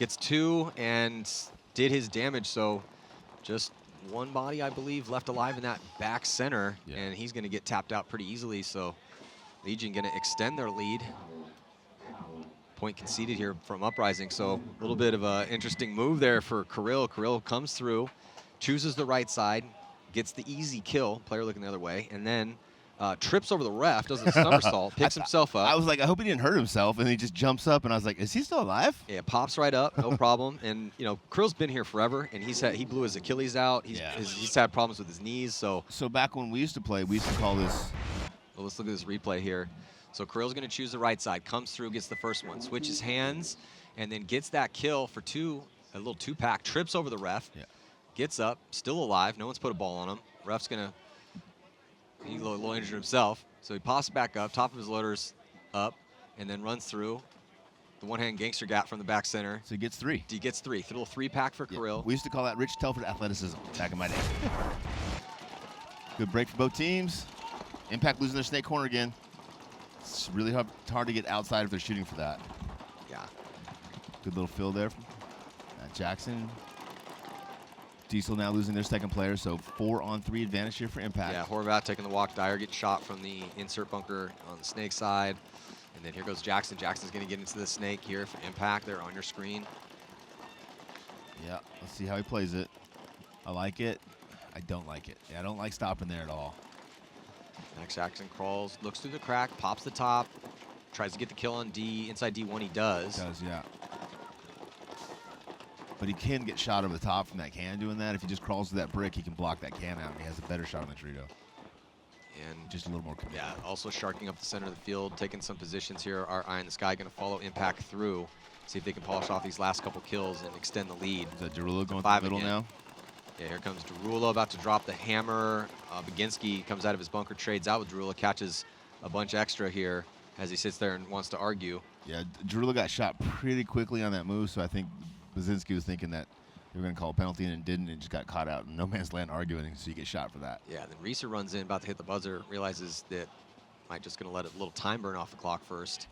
gets 2, and did his damage. So just 1 body, I believe, left alive in that back center, and he's going to get tapped out pretty easily. So Legion going to extend their lead. Point conceded here from Uprising, so a little bit of an interesting move there for Kirill. Kirill comes through, chooses the right side, gets the easy kill, player looking the other way, and then trips over the ref, does a somersault, picks himself up. I was like, I hope he didn't hurt himself, and he just jumps up, and I was like, is he still alive? Yeah, pops right up, no problem. And you know, Kirill's been here forever, and he blew his Achilles out. He's had problems with his knees. So back when we used to play, we used to call this. Well, let's look at this replay here. So Kirill's going to choose the right side, comes through, gets the first one, switches hands, and then gets that kill for 2, a little 2-pack, trips over the ref, gets up, still alive. No one's put a ball on him. Ref's going to, he's a little injured himself. So he pops back up, top of his loader's up, and then runs through. the one-hand gangster gap from the back center. So he gets 3. He gets 3. Little 3-pack for Kirill. We used to call that Rich Telford athleticism back in my day. Good break for both teams. Impact losing their snake corner again. It's really hard to get outside if they're shooting for that. Yeah. Good little fill there from Jackson. Diesel now losing their second player, so 4-on-3 advantage here for Impact. Yeah, Horvath taking the walk. Dyer gets shot from the insert bunker on the snake side. And then here goes Jackson. Jackson's going to get into the snake here for Impact. They're on your screen. Yeah, let's see how he plays it. I like it. I don't like it. Yeah, I don't like stopping there at all. Max Jackson crawls, looks through the crack, pops the top, tries to get the kill on D. Inside D1 he does. He does, yeah. But he can get shot over the top from that can doing that. If he just crawls to that brick, he can block that can out, and he has a better shot on the Dorito. And just a little more commitment. Yeah, also sharking up the center of the field, taking some positions here. Our Eye in the Sky going to follow Impact through, see if they can polish off these last couple kills and extend the lead. Is that Derulo going through the middle now? Yeah, here comes Derulo about to drop the hammer. Baginski comes out of his bunker, trades out with Derulo, catches a bunch extra here as he sits there and wants to argue. Yeah, Derulo got shot pretty quickly on that move, so I think Baginski was thinking that they were going to call a penalty and didn't, and just got caught out in no man's land arguing, so you get shot for that. Yeah, then Reeser runs in, about to hit the buzzer, realizes that Mike just going to let a little time burn off the clock first.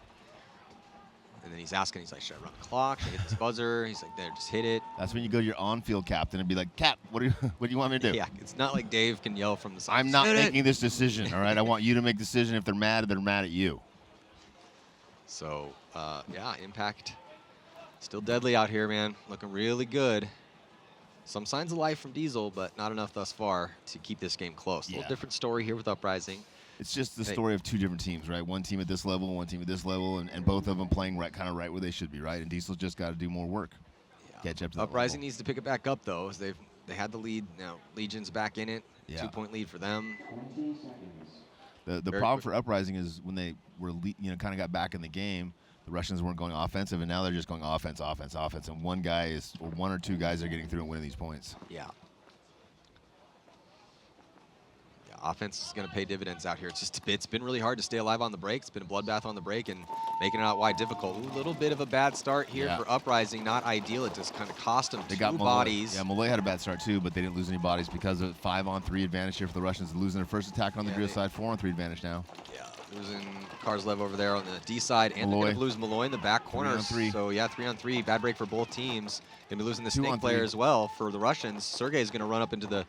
And then he's asking, he's like, should I run the clock? Should I hit this buzzer? He's like, there, just hit it. That's when you go to your on-field captain and be like, Cap, what do you want me to do? Yeah, it's not like Dave can yell from the side. I'm not making this decision, all right? I want you to make the decision. If they're mad at you. So, yeah, Impact still deadly out here, man. Looking really good. Some signs of life from Diesel, but not enough thus far to keep this game close. A little different story here with Uprising. It's just the story of two different teams, right? One team at this level, one team at this level, and both of them playing kind of right where they should be, right? And Diesel's just got to do more work. Yeah. Catch up to Uprising needs to pick it back up, though, as they had the lead. Now Legion's back in it. Yeah. 2-point lead for them. The problem for Uprising is when they were kind of got back in the game, the Russians weren't going offensive, and now they're just going offense, and one or two guys are getting through and winning these points. Yeah. Offense is going to pay dividends out here. It's been really hard to stay alive on the break. It's been a bloodbath on the break, and making it out wide difficult. A little bit of a bad start here for Uprising. Not ideal. It just kind of cost them two bodies. Yeah, Malloy had a bad start too, but they didn't lose any bodies because of 5-on-3 advantage here for the Russians. Losing their first attack on the Grio side, 4-on-3 advantage now. Yeah, losing Karslev over there on the D side, and they're going to lose Malloy in the back corner. 3-on-3. So yeah, 3-on-3. Bad break for both teams. Going to be losing the snake player as well for the Russians. Sergey is going to run up into the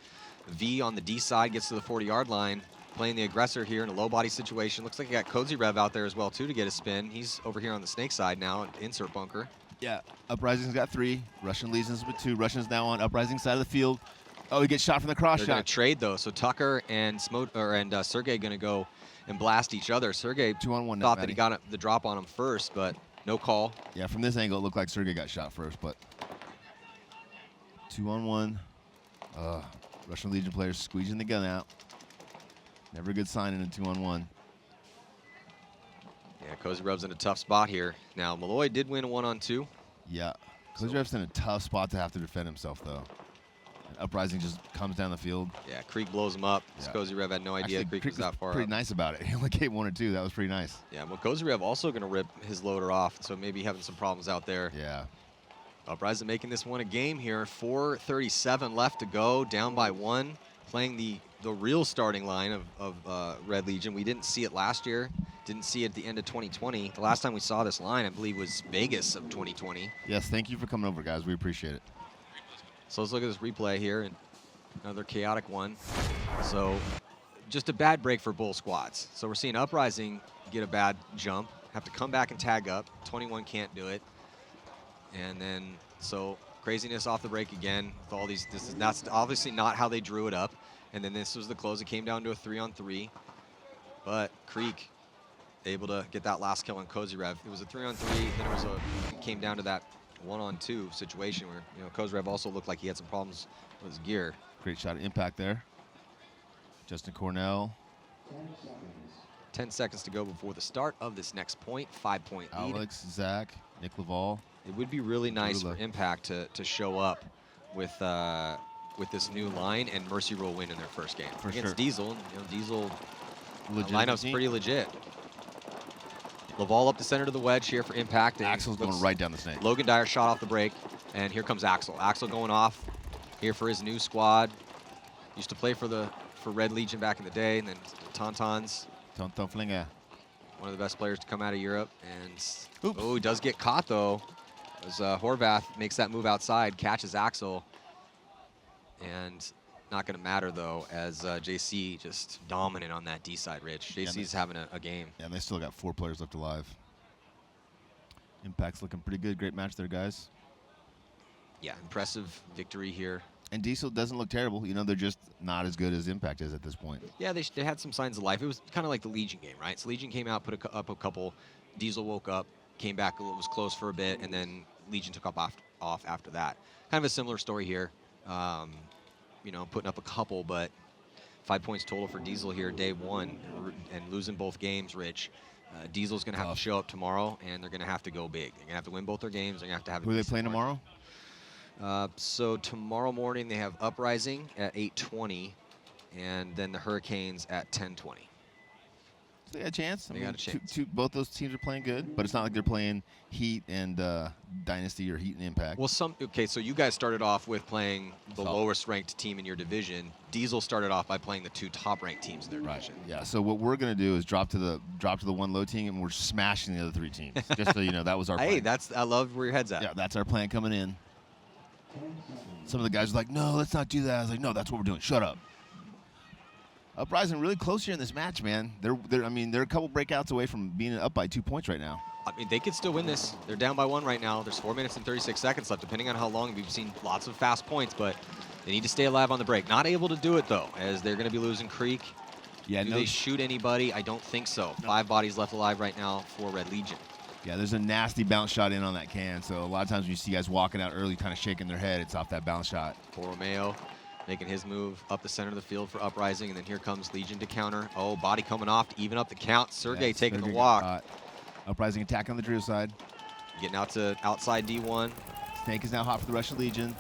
V on the D side, gets to the 40-yard line. Playing the aggressor here in a low body situation. Looks like he got Cozy Rev out there as well, too, to get a spin. He's over here on the snake side now, insert bunker. Yeah, Uprising's got 3. Russian Legions with 2. Russian's now on Uprising side of the field. Oh, he gets shot from the cross shot. They're going to trade, though. So Tucker and Sergey going to go and blast each other. Sergey 2-on-1 thought that he got the drop on him first, but no call. Yeah, from this angle, it looked like Sergey got shot first, but 2-on-1. Russian Legion players squeezing the gun out. Never a good sign in a 2-on-1. Yeah, Kozyrev's in a tough spot here. Now, Malloy did win a 1-on-2. Yeah, Kozyrev's in a tough spot to have to defend himself, though. And Uprising just comes down the field. Yeah, Creek blows him up. Yeah. Kozyrev had no idea Creek was that far pretty nice about it. He only gave 1 or 2. That was pretty nice. Yeah, well, Kozyrev also going to rip his loader off, so maybe having some problems out there. Yeah. Uprising making this one a game here. 4:37 left to go, down by 1. Playing the real starting line of Red Legion. We didn't see it last year. Didn't see it at the end of 2020. The last time we saw this line, I believe, was Vegas of 2020. Yes, thank you for coming over, guys. We appreciate it. So let's look at this replay here. And another chaotic one. So just a bad break for both squads. So we're seeing Uprising get a bad jump, have to come back and tag up. 21 can't do it. And then, so craziness off the break again. With all these, that's obviously not how they drew it up. And then this was the close. It came down to a 3-on-3. But Creek able to get that last kill on Kozyrev. It was a 3-on-3. Then it came down to that 1-on-2 situation where Kozyrev also looked like he had some problems with his gear. Great shot of Impact there. Justin Cornell. 10 seconds to go before the start of this next point. 5-point lead. Alex, Zach, Nick Laval. It would be really nice for Impact to show up with this new line and Mercy Rule win in their first game against Diesel. Diesel lineup's pretty legit. Laval up the center to the wedge here for impact. And Axel's going right down the snake. Logan Dyer shot off the break, and here comes Axel. Axel going off here for his new squad. Used to play for Red Legion back in the day, and then the Tauntauns. Tonton Flinger. One of the best players to come out of Europe. And oops. Oh, he does get caught though. As Horvath makes that move outside, catches Axel. And not going to matter though, as JC just dominant on that D side, Rich. JC's having a game. Yeah, and they still got 4 players left alive. Impact's looking pretty good. Great match there, guys. Yeah, impressive victory here. And Diesel doesn't look terrible. You know, they're just not as good as Impact is at this point. Yeah, they had some signs of life. It was kind of like the Legion game, right? So Legion came out, put up a couple. Diesel woke up, came back, it was close for a bit, and then Legion took off after that. Kind of a similar story here. You know, putting up a couple, but 5 points total for Diesel here day 1, and losing both games, Rich. Diesel's going to have to show up tomorrow, and they're going to have to go big. They're going to have to win both their games. They're going to have Who are they playing tomorrow? So tomorrow morning they have Uprising at 8:20, and then the Hurricanes at 10:20. So they got a chance. They got a chance. Both those teams are playing good, but it's not like they're playing Heat and Dynasty or Heat and Impact. Well, okay, so you guys started off with playing the lowest ranked team in your division. Diesel started off by playing the 2 top-ranked teams in their division. Yeah. So what we're gonna do is drop to the 1 low team, and we're smashing the other 3 teams. Just so you know, that was our plan. Hey, I love where your head's at. Yeah, that's our plan coming in. Some of the guys are like, no, let's not do that. I was like, no, that's what we're doing. Shut up. Uprising really close here in this match, man. They're a couple breakouts away from being up by 2 points right now. I mean, they could still win this. They're down by 1 right now. There's 4 minutes and 36 seconds left, depending on how long. We've seen lots of fast points, but they need to stay alive on the break. Not able to do it, though, as they're going to be losing Creek. Yeah, do they shoot anybody? I don't think so. No. 5 bodies left alive right now for Red Legion. Yeah, there's a nasty bounce shot in on that can, so a lot of times when you see guys walking out early kind of shaking their head, it's off that bounce shot. Borromeo making his move up the center of the field for Uprising, and then here comes Legion to counter. Oh, body coming off to even up the count. Sergey taking the walk. Uprising attack on the Drew side. Getting out to outside D1. Snake is now hot for the Russian Legion.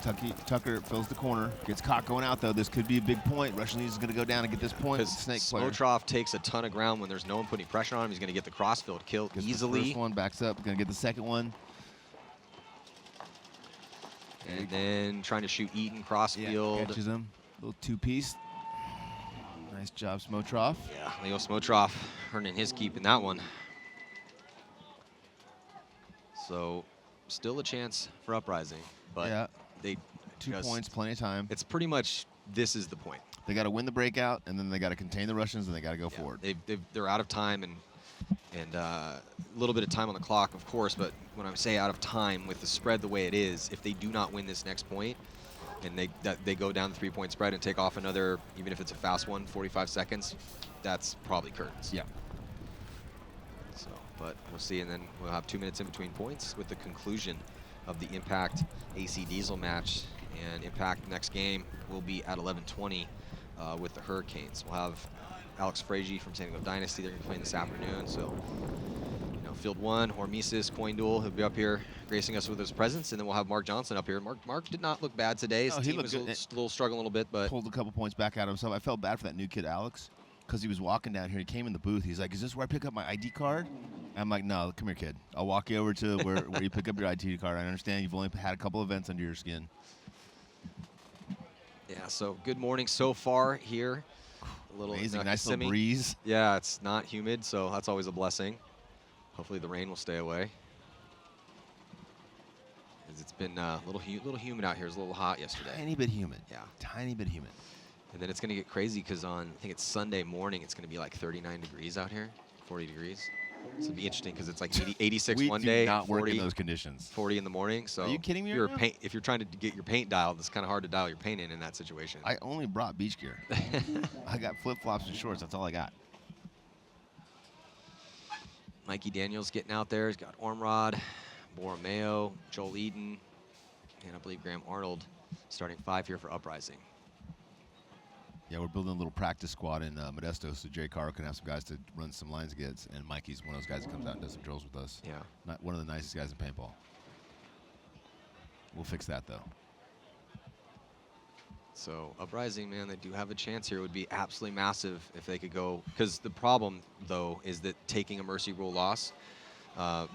Tucker fills the corner. Gets caught going out, though. This could be a big point. Russian Legion is going to go down and get this point. Because Smotrov takes a ton of ground when there's no one putting pressure on him. He's going to get the crossfield kill easily. The first one backs up. Going to get the second one. And then trying to shoot Eaton crossfield. Yeah, catches him. Little 2-piece. Nice job, Smotrov. Yeah, Leo Smotrov earning his keep in that one. So still a chance for Uprising, but yeah, they 2 points, plenty of time. It's pretty much this is the point. They got to win the breakout, and then they got to contain the Russians, and they got to go forward. They're out of time, and a little bit of time on the clock, of course. But when I say out of time, with the spread the way it is, if they do not win this next point, and they go down the 3-point spread and take off another, even if it's a fast one, 45 seconds, that's probably curtains. Yeah. So, but we'll see, and then we'll have 2 minutes in between points with the conclusion of the Impact AC Diesel match. And Impact next game will be at 11:20 with the Hurricanes. We'll have Alex Frazier from San Diego Dynasty. They're going to be playing this afternoon. So, you know, Field 1, Hormesis, Coin Duel. He'll be up here gracing us with his presence. And then we'll have Mark Johnson up here. Mark did not look bad today. His team was a little struggling a little bit, but pulled a couple points back out of himself. I felt bad for that new kid, Alex, because he was walking down here. He came in the booth. He's like, is this where I pick up my ID card? I'm like, no, come here, kid. I'll walk you over to where you pick up your ID card. I understand you've only had a couple events under your skin. Yeah, so good morning so far here. A little amazing, nice little breeze. Yeah, it's not humid, so that's always a blessing. Hopefully the rain will stay away. It's been a little humid out here. It was a little hot yesterday. Tiny bit humid. Yeah. Tiny bit humid. And then it's going to get crazy because on, I think it's Sunday morning, it's going to be like 39 degrees out here, 40 degrees. So it'll be interesting because it's like 86 one day, we do not work in those conditions. 40 in the morning. So are you kidding me? If you're trying to get your paint dialed, it's kind of hard to dial your paint in that situation. I only brought beach gear. I got flip-flops and shorts. That's all I got. Mikey Daniels getting out there. He's got Ormrod, Borromeo, Joel Eden, and I believe Graham Arnold starting 5 here for Uprising. Yeah, we're building a little practice squad in Modesto so Jerry Carr can have some guys to run some lines against, and Mikey's one of those guys that comes out and does some drills with us. Yeah. Not one of the nicest guys in paintball. We'll fix that, though. So Uprising, man, they do have a chance here. It would be absolutely massive if they could go. Because the problem, though, is that taking a mercy rule loss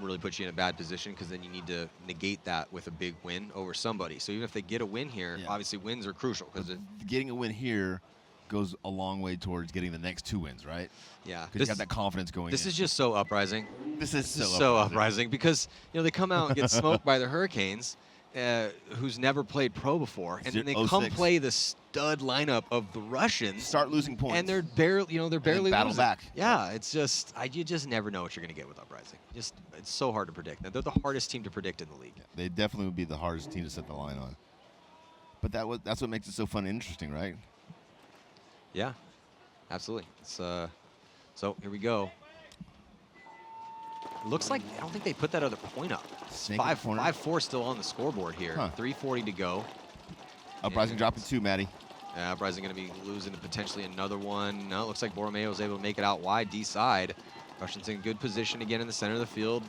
really puts you in a bad position because then you need to negate that with a big win over somebody. So even if they get a win here, obviously wins are crucial because getting a win here goes a long way towards getting the next 2 wins, right? Yeah, because you have that confidence going. This in. is just so Uprising. This is so Uprising because they come out and get smoked by the Hurricanes, who's never played pro before, and then they come play the stud lineup of the Russians, start losing points, and they're barely battle losing. back. Yeah, it's just you just never know what you're going to get with Uprising. It's so hard to predict. They're the hardest team to predict in the league. Yeah, they definitely would be the hardest team to set the line on. But that's what makes it so fun and interesting, right? Yeah, absolutely. It's, so here we go. Looks like I don't think they put that other point up. 5-4 still on the scoreboard here. 3:40 to go. Uprising dropping 2, Maddie. Yeah, Uprising going to be losing to potentially another one. No, it looks like Borromeo was able to make it out wide, D side. Russians in good position again in the center of the field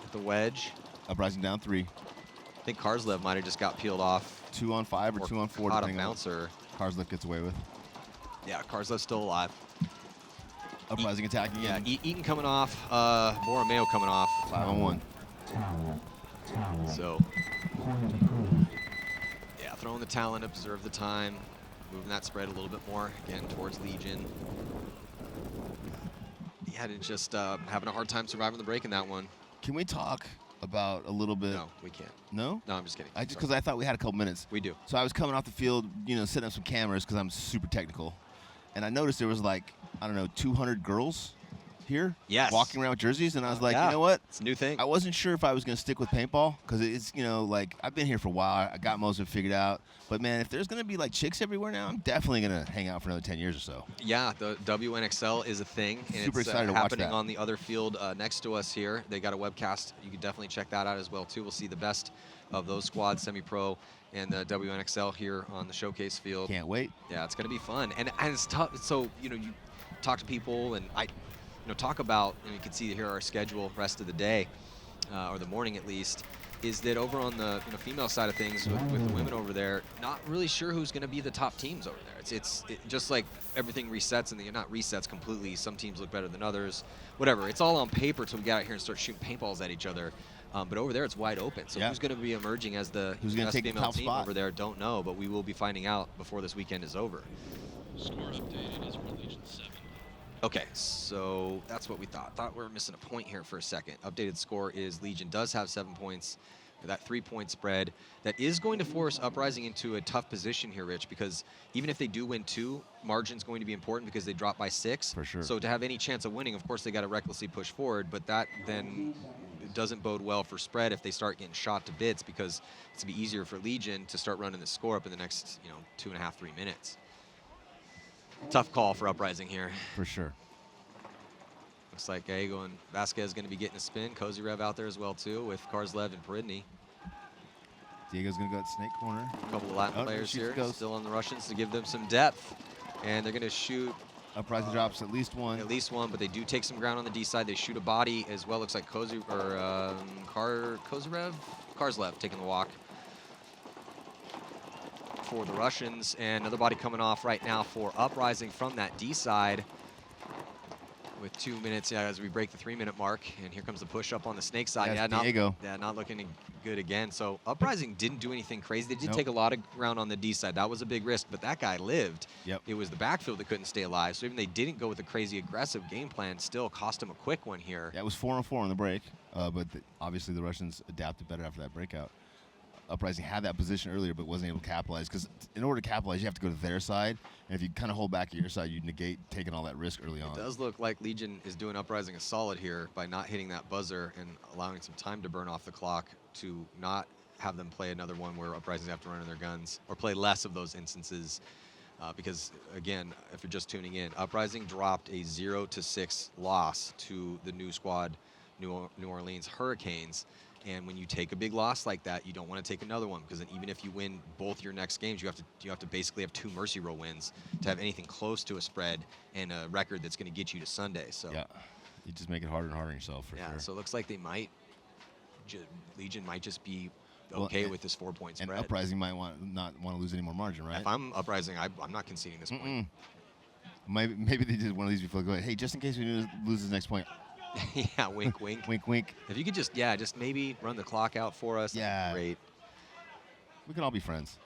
with the wedge. Uprising down 3. I think Karslev might have just got peeled off. 2 on 5 or 2 on 4. Caught a bouncer. Karslev gets away with. Yeah, Karslev's still alive. Uprising attacking. Yeah, Eaton coming off. Borromeo coming off. 5 on 1. So, yeah, throwing the talent, observe the time, moving that spread a little bit more, again, towards Legion. Yeah, just having a hard time surviving the break in that one. Can we talk about a little bit? No, we can't. No? No, I'm just kidding. Because I thought we had a couple minutes. We do. So I was coming off the field, setting up some cameras because I'm super technical. And I noticed there was 200 girls here. Yes. Walking around with jerseys. And I was like, you know what? It's a new thing. I wasn't sure if I was going to stick with paintball because it's, I've been here for a while. I got most of it figured out. But, man, if there's going to be, chicks everywhere now, I'm definitely going to hang out for another 10 years or so. Yeah, the WNXL is a thing. And super excited to watch that. Happening on the other field next to us here. They got a webcast. You can definitely check that out as well, too. We'll see the best of those squads, semi-pro, and the WNXL here on the showcase field. Can't wait. Yeah, it's going to be fun. And it's tough. So, you talk to people, and I talk about, and you can see here our schedule rest of the day, or the morning at least, is that over on the female side of things with the women over there, not really sure who's going to be the top teams over there. It's just like everything resets, and not resets completely. Some teams look better than others. Whatever. It's all on paper until we get out here and start shooting paintballs at each other. But over there, it's wide open. So who's going to be emerging as the best female team over there? Don't know, but we will be finding out before this weekend is over. Score updated is for Legion 7. Okay, so that's what we thought. Thought we were missing a point here for a second. Updated score is Legion does have 7 points. That 3-point spread. That is going to force Uprising into a tough position here, Rich, because even if they do win 2, margin's going to be important because they drop by 6. For sure. So to have any chance of winning, of course, they got to recklessly push forward, but that then doesn't bode well for spread if they start getting shot to bits, because it's going to be easier for Legion to start running the score up in the next 2.5, 3 minutes. Tough call for Uprising here. For sure. Looks like Gallego and Vasquez going to be getting a spin. Kozyrev out there as well, too, with Karslev and Peridny. Diego's going to go at snake corner. A couple of Latin players here still on the Russians to give them some depth. And they're going to shoot. Uprising drops at least one. At least one, but they do take some ground on the D side. They shoot a body as well. Looks like Karslev taking the walk for the Russians. And another body coming off right now for Uprising from that D side. With 2 minutes as we break the 3-minute mark, and here comes the push up on the snake side. Not looking good again. So Uprising didn't do anything crazy. They did take a lot of ground on the D side. That was a big risk, but that guy lived. Yep. It was the backfield that couldn't stay alive. So even they didn't go with a crazy aggressive game plan, still cost him a quick one here. Yeah, it was 4 on 4 on the break, but obviously the Russians adapted better after that breakout. Uprising had that position earlier but wasn't able to capitalize, because in order to capitalize you have to go to their side, and if you kind of hold back at your side you negate taking all that risk early on. It does look like Legion is doing Uprising a solid here by not hitting that buzzer and allowing some time to burn off the clock to not have them play another one where Uprisings have to run in their guns, or play less of those instances, because again, if you're just tuning in, Uprising dropped a 0-6 loss to the new squad New Orleans Hurricanes. And when you take a big loss like that, you don't want to take another one, because then even if you win both your next games, you have to basically have 2 mercy roll wins to have anything close to a spread and a record that's going to get you to Sunday. So yeah, you just make it harder and harder on yourself for sure. So it looks like they might Legion might just be okay with this 4-point spread. And Uprising might not want to lose any more margin, right? If I'm Uprising, I'm not conceding this point. Maybe they did one of these before. Go ahead. Hey, just in case we lose this next point, Yeah, wink, wink. Wink, wink. If you could just maybe run the clock out for us, that'd be great. We can all be friends.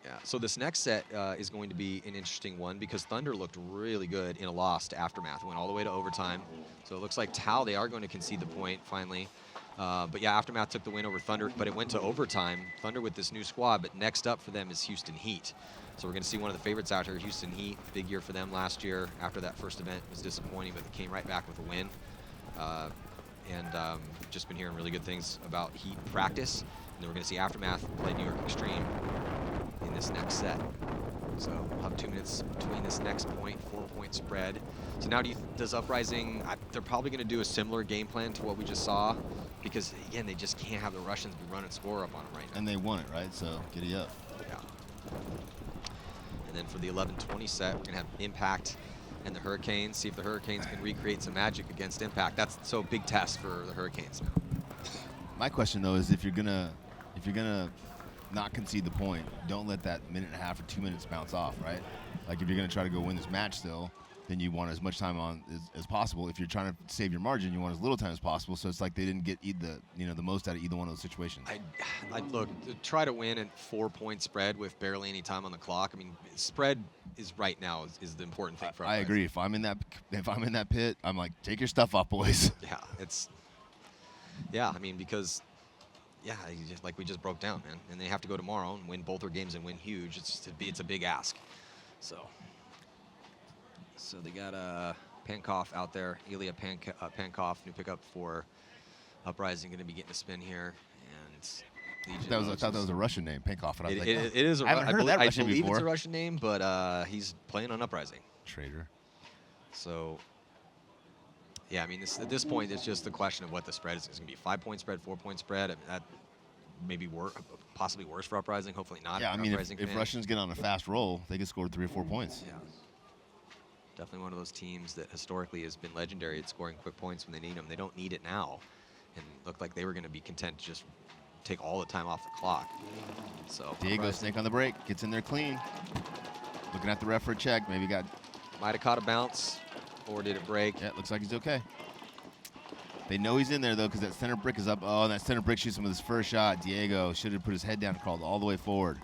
Yeah. So this next set is going to be an interesting one because Thunder looked really good in a loss to Aftermath. Went all the way to overtime. So it looks like Tau, they are going to concede the point finally. But yeah, Aftermath took the win over Thunder, but it went to overtime. Thunder with this new squad, but next up for them is Houston Heat. So we're going to see one of the favorites out here, Houston Heat. Big year for them last year. After that first event, it was disappointing, but they came right back with a win. Just been hearing really good things about Heat practice. And then we're going to see Aftermath play New York Extreme in this next set. So we'll have 2 minutes between this next point, 4-point spread. So now does Uprising, they're probably going to do a similar game plan to what we just saw because, again, they just can't have the Russians be running score up on them right now. And they won it, right? So giddy up. Yeah. And then for the 11-20 set, we're going to have Impact and the Hurricanes. See if the Hurricanes can recreate some magic against Impact. That's so big test for the Hurricanes now. My question though is if you're gonna not concede the point, don't let that minute and a half or 2 minutes bounce off, right? Like if you're gonna try to go win this match still, then you want as much time on as possible. If you're trying to save your margin, you want as little time as possible. So it's like they didn't get the most out of either one of those situations. I'd look, try to win at 4-point spread with barely any time on the clock. I mean, spread is right now is the important thing for us. I agree. If I'm in that pit, I'm like, take your stuff off, boys. Yeah, I mean, because like we just broke down, man, and they have to go tomorrow and win both their games and win huge. It's a big ask. So they got Pankoff out there, Ilya Pankoff, new pickup for Uprising, going to be getting a spin here, and Legion. I thought that was a Russian name, Pankoff. And I was like, it is. I haven't heard that Russian believe before. It's a Russian name, but he's playing on Uprising. Traitor. So. Yeah, I mean, at this point, it's just the question of what the spread is. It's going to be a 5-point spread, 4-point spread. I mean, that may be possibly worse for Uprising. Hopefully not. Yeah, I mean, if Russians get on a fast roll, they can score 3 or 4 points. Yeah. Definitely one of those teams that historically has been legendary at scoring quick points when they need them. They don't need it now. And it looked like they were going to be content to just take all the time off the clock. So Diego, snake on the break, gets in there clean. Looking at the ref for a check. Maybe might have caught a bounce. Or did it break? Yeah, looks like he's okay. They know he's in there, though, because that center brick is up. Oh, and that center brick shoots him with his first shot. Diego should have put his head down and crawled all the way forward.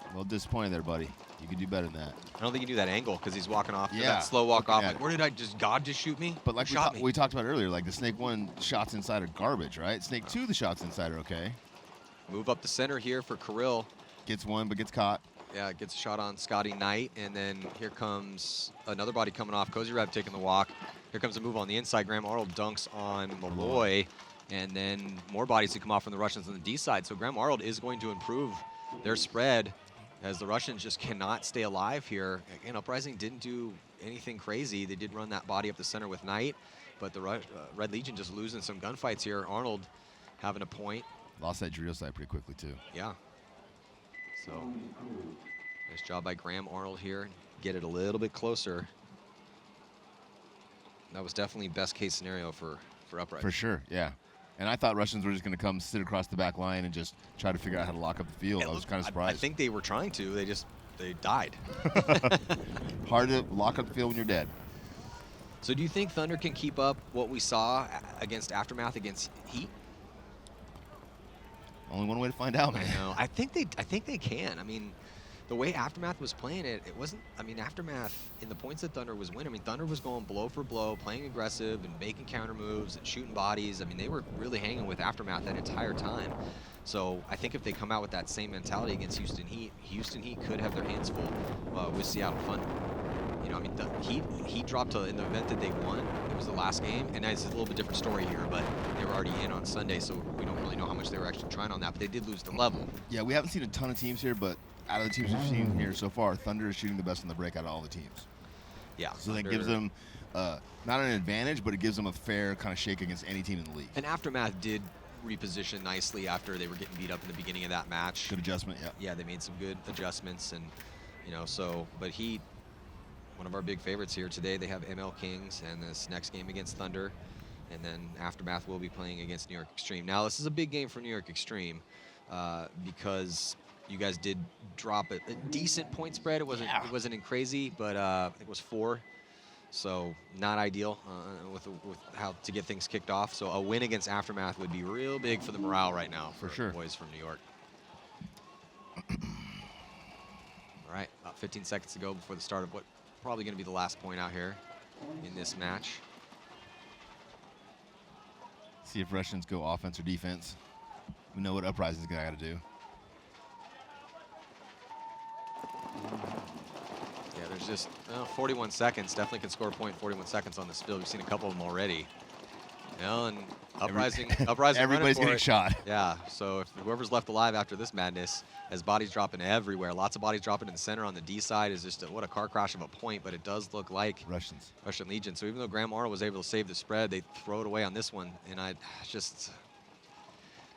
A little disappointed there, buddy. You could do better than that. I don't think you do that angle because he's walking off. Yeah. That slow walk off. Like, where did God just shoot me? But like we talked about earlier, like the Snake 1 shots inside are garbage, right? Snake 2, the shots inside are okay. Move up the center here for Kirill. Gets one, but gets caught. Yeah, gets a shot on Scotty Knight, and then here comes another body coming off. Cozy Rev taking the walk. Here comes a move on the inside. Graham Arnold dunks on Malloy, and then more bodies to come off from the Russians on the D side. So Graham Arnold is going to improve their spread as the Russians just cannot stay alive here. Again, Uprising didn't do anything crazy. They did run that body up the center with Knight, but the Red Legion just losing some gunfights here. Arnold having a point. Lost that drill side pretty quickly, too. Yeah. So, nice job by Graham Arnold here. Get it a little bit closer. That was definitely best case scenario for Uprising. For sure, yeah. And I thought Russians were just going to come sit across the back line and just try to figure out how to lock up the field. I was kind of surprised. I think they were trying to. They died. Hard to lock up the field when you're dead. So do you think Thunder can keep up what we saw against Aftermath against Heat? Only one way to find out, man. I know. I think they can. I mean, the way Aftermath was playing it wasn't. I mean, Aftermath in the points that Thunder was winning. I mean, Thunder was going blow for blow, playing aggressive and making counter moves and shooting bodies. I mean, they were really hanging with Aftermath that entire time. So I think if they come out with that same mentality against Houston Heat could have their hands full with Seattle Thunder. You know, I mean, the Heat dropped in the event that they won. It was the last game, and it's a little bit different story here, but they were already in on Sunday, so we don't really know how much they were actually trying on that, but they did lose the level. Yeah, we haven't seen a ton of teams here, but out of the teams we've seen here so far, Thunder is shooting the best on the break out of all the teams. Yeah. So that gives them not an advantage, but it gives them a fair kind of shake against any team in the league. And Aftermath did reposition nicely after they were getting beat up in the beginning of that match. Good adjustment, yeah. Yeah, they made some good adjustments, and, you know, so, but Heat, one of our big favorites here today. They have ML Kings and this next game against Thunder, and then Aftermath will be playing against New York Extreme. Now, this is a big game for New York Extreme because you guys did drop a decent point spread. It wasn't crazy, but I think it was 4 So not ideal with how to get things kicked off. So a win against Aftermath would be real big for the morale right now For sure. the boys from New York. All right, about 15 seconds to go before the start of what probably going to be the last point out here in this match. See if Russians go offense or defense. We know what Uprising's got to do. Yeah, there's just 41 seconds. Definitely can score a point in 41 seconds on this field. We've seen a couple of them already. You know, and Uprising everybody's getting shot. Yeah, so if whoever's left alive after this madness, as bodies dropping everywhere, lots of bodies dropping in the center on the D side is just what a car crash of a point, but it does look like Russian Legion. So even though Graham Arnold was able to save the spread, they throw it away on this one, and it's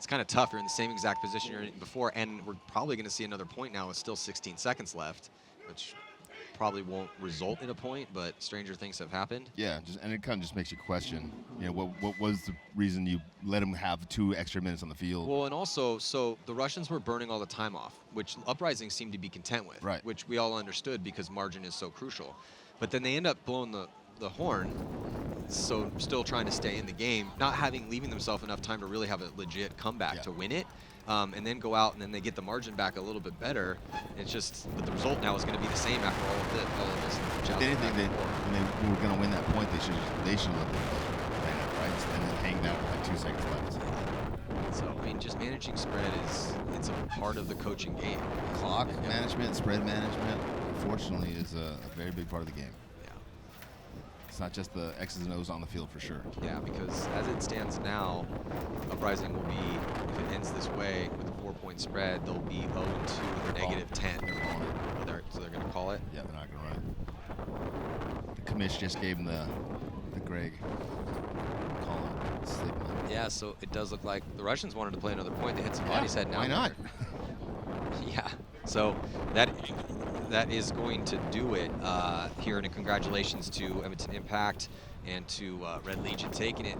kind of tough. You're in the same exact position you're in before, and we're probably going to see another point now with still 16 seconds left, which probably won't result in a point, but stranger things have happened. Yeah, and it kind of just makes you question, you know, what was the reason you let them have 2 extra minutes on the field? Well, and also, so the Russians were burning all the time off, which Uprising seemed to be content with, right, which we all understood because margin is so crucial. But then they end up blowing the horn, so still trying to stay in the game, not leaving themselves enough time to really have a legit comeback to win it. And then go out and then they get the margin back a little bit better. It's just, but the result now is going to be the same after all of this. If anything, when they were going to win that point, they should have let them right, and then hang down with like 2 seconds left. So I mean, just managing spread it's a part of the coaching game. Clock management, spread management, unfortunately, is a very big part of the game. It's not just the X's and O's on the field for sure. Yeah, because as it stands now, Uprising will be, if it ends this way with a 4-point spread, they'll be 0-2 with a -10. They're calling it. So they're going to call it? Yeah, they're not going to run it. The commish just gave them the Greg call it. Signal. Yeah, so it does look like the Russians wanted to play another point. They hit somebody's head now. Why not? Yeah, so that is going to do it here, and congratulations to Edmonton Impact and to Red Legion taking it.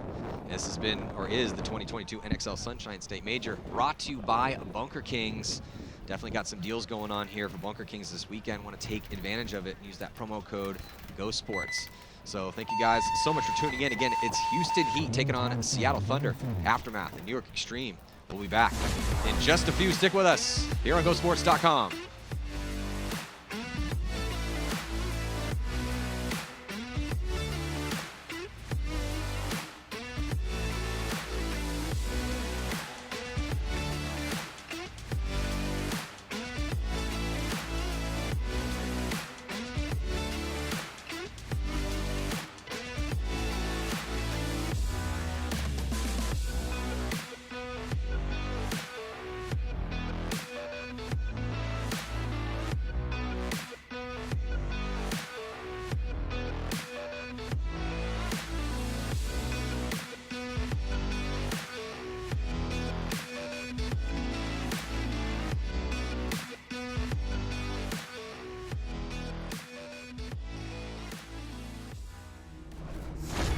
This has been, or is, the 2022 NXL Sunshine State Major, brought to you by Bunker Kings. Definitely got some deals going on here for Bunker Kings this weekend. Want to take advantage of it and use that promo code GoSports. So thank you guys so much for tuning in. Again, it's Houston Heat taking on Seattle Thunder, Aftermath, and New York Extreme. We'll be back in just a few. Stick with us here on GoSports.com.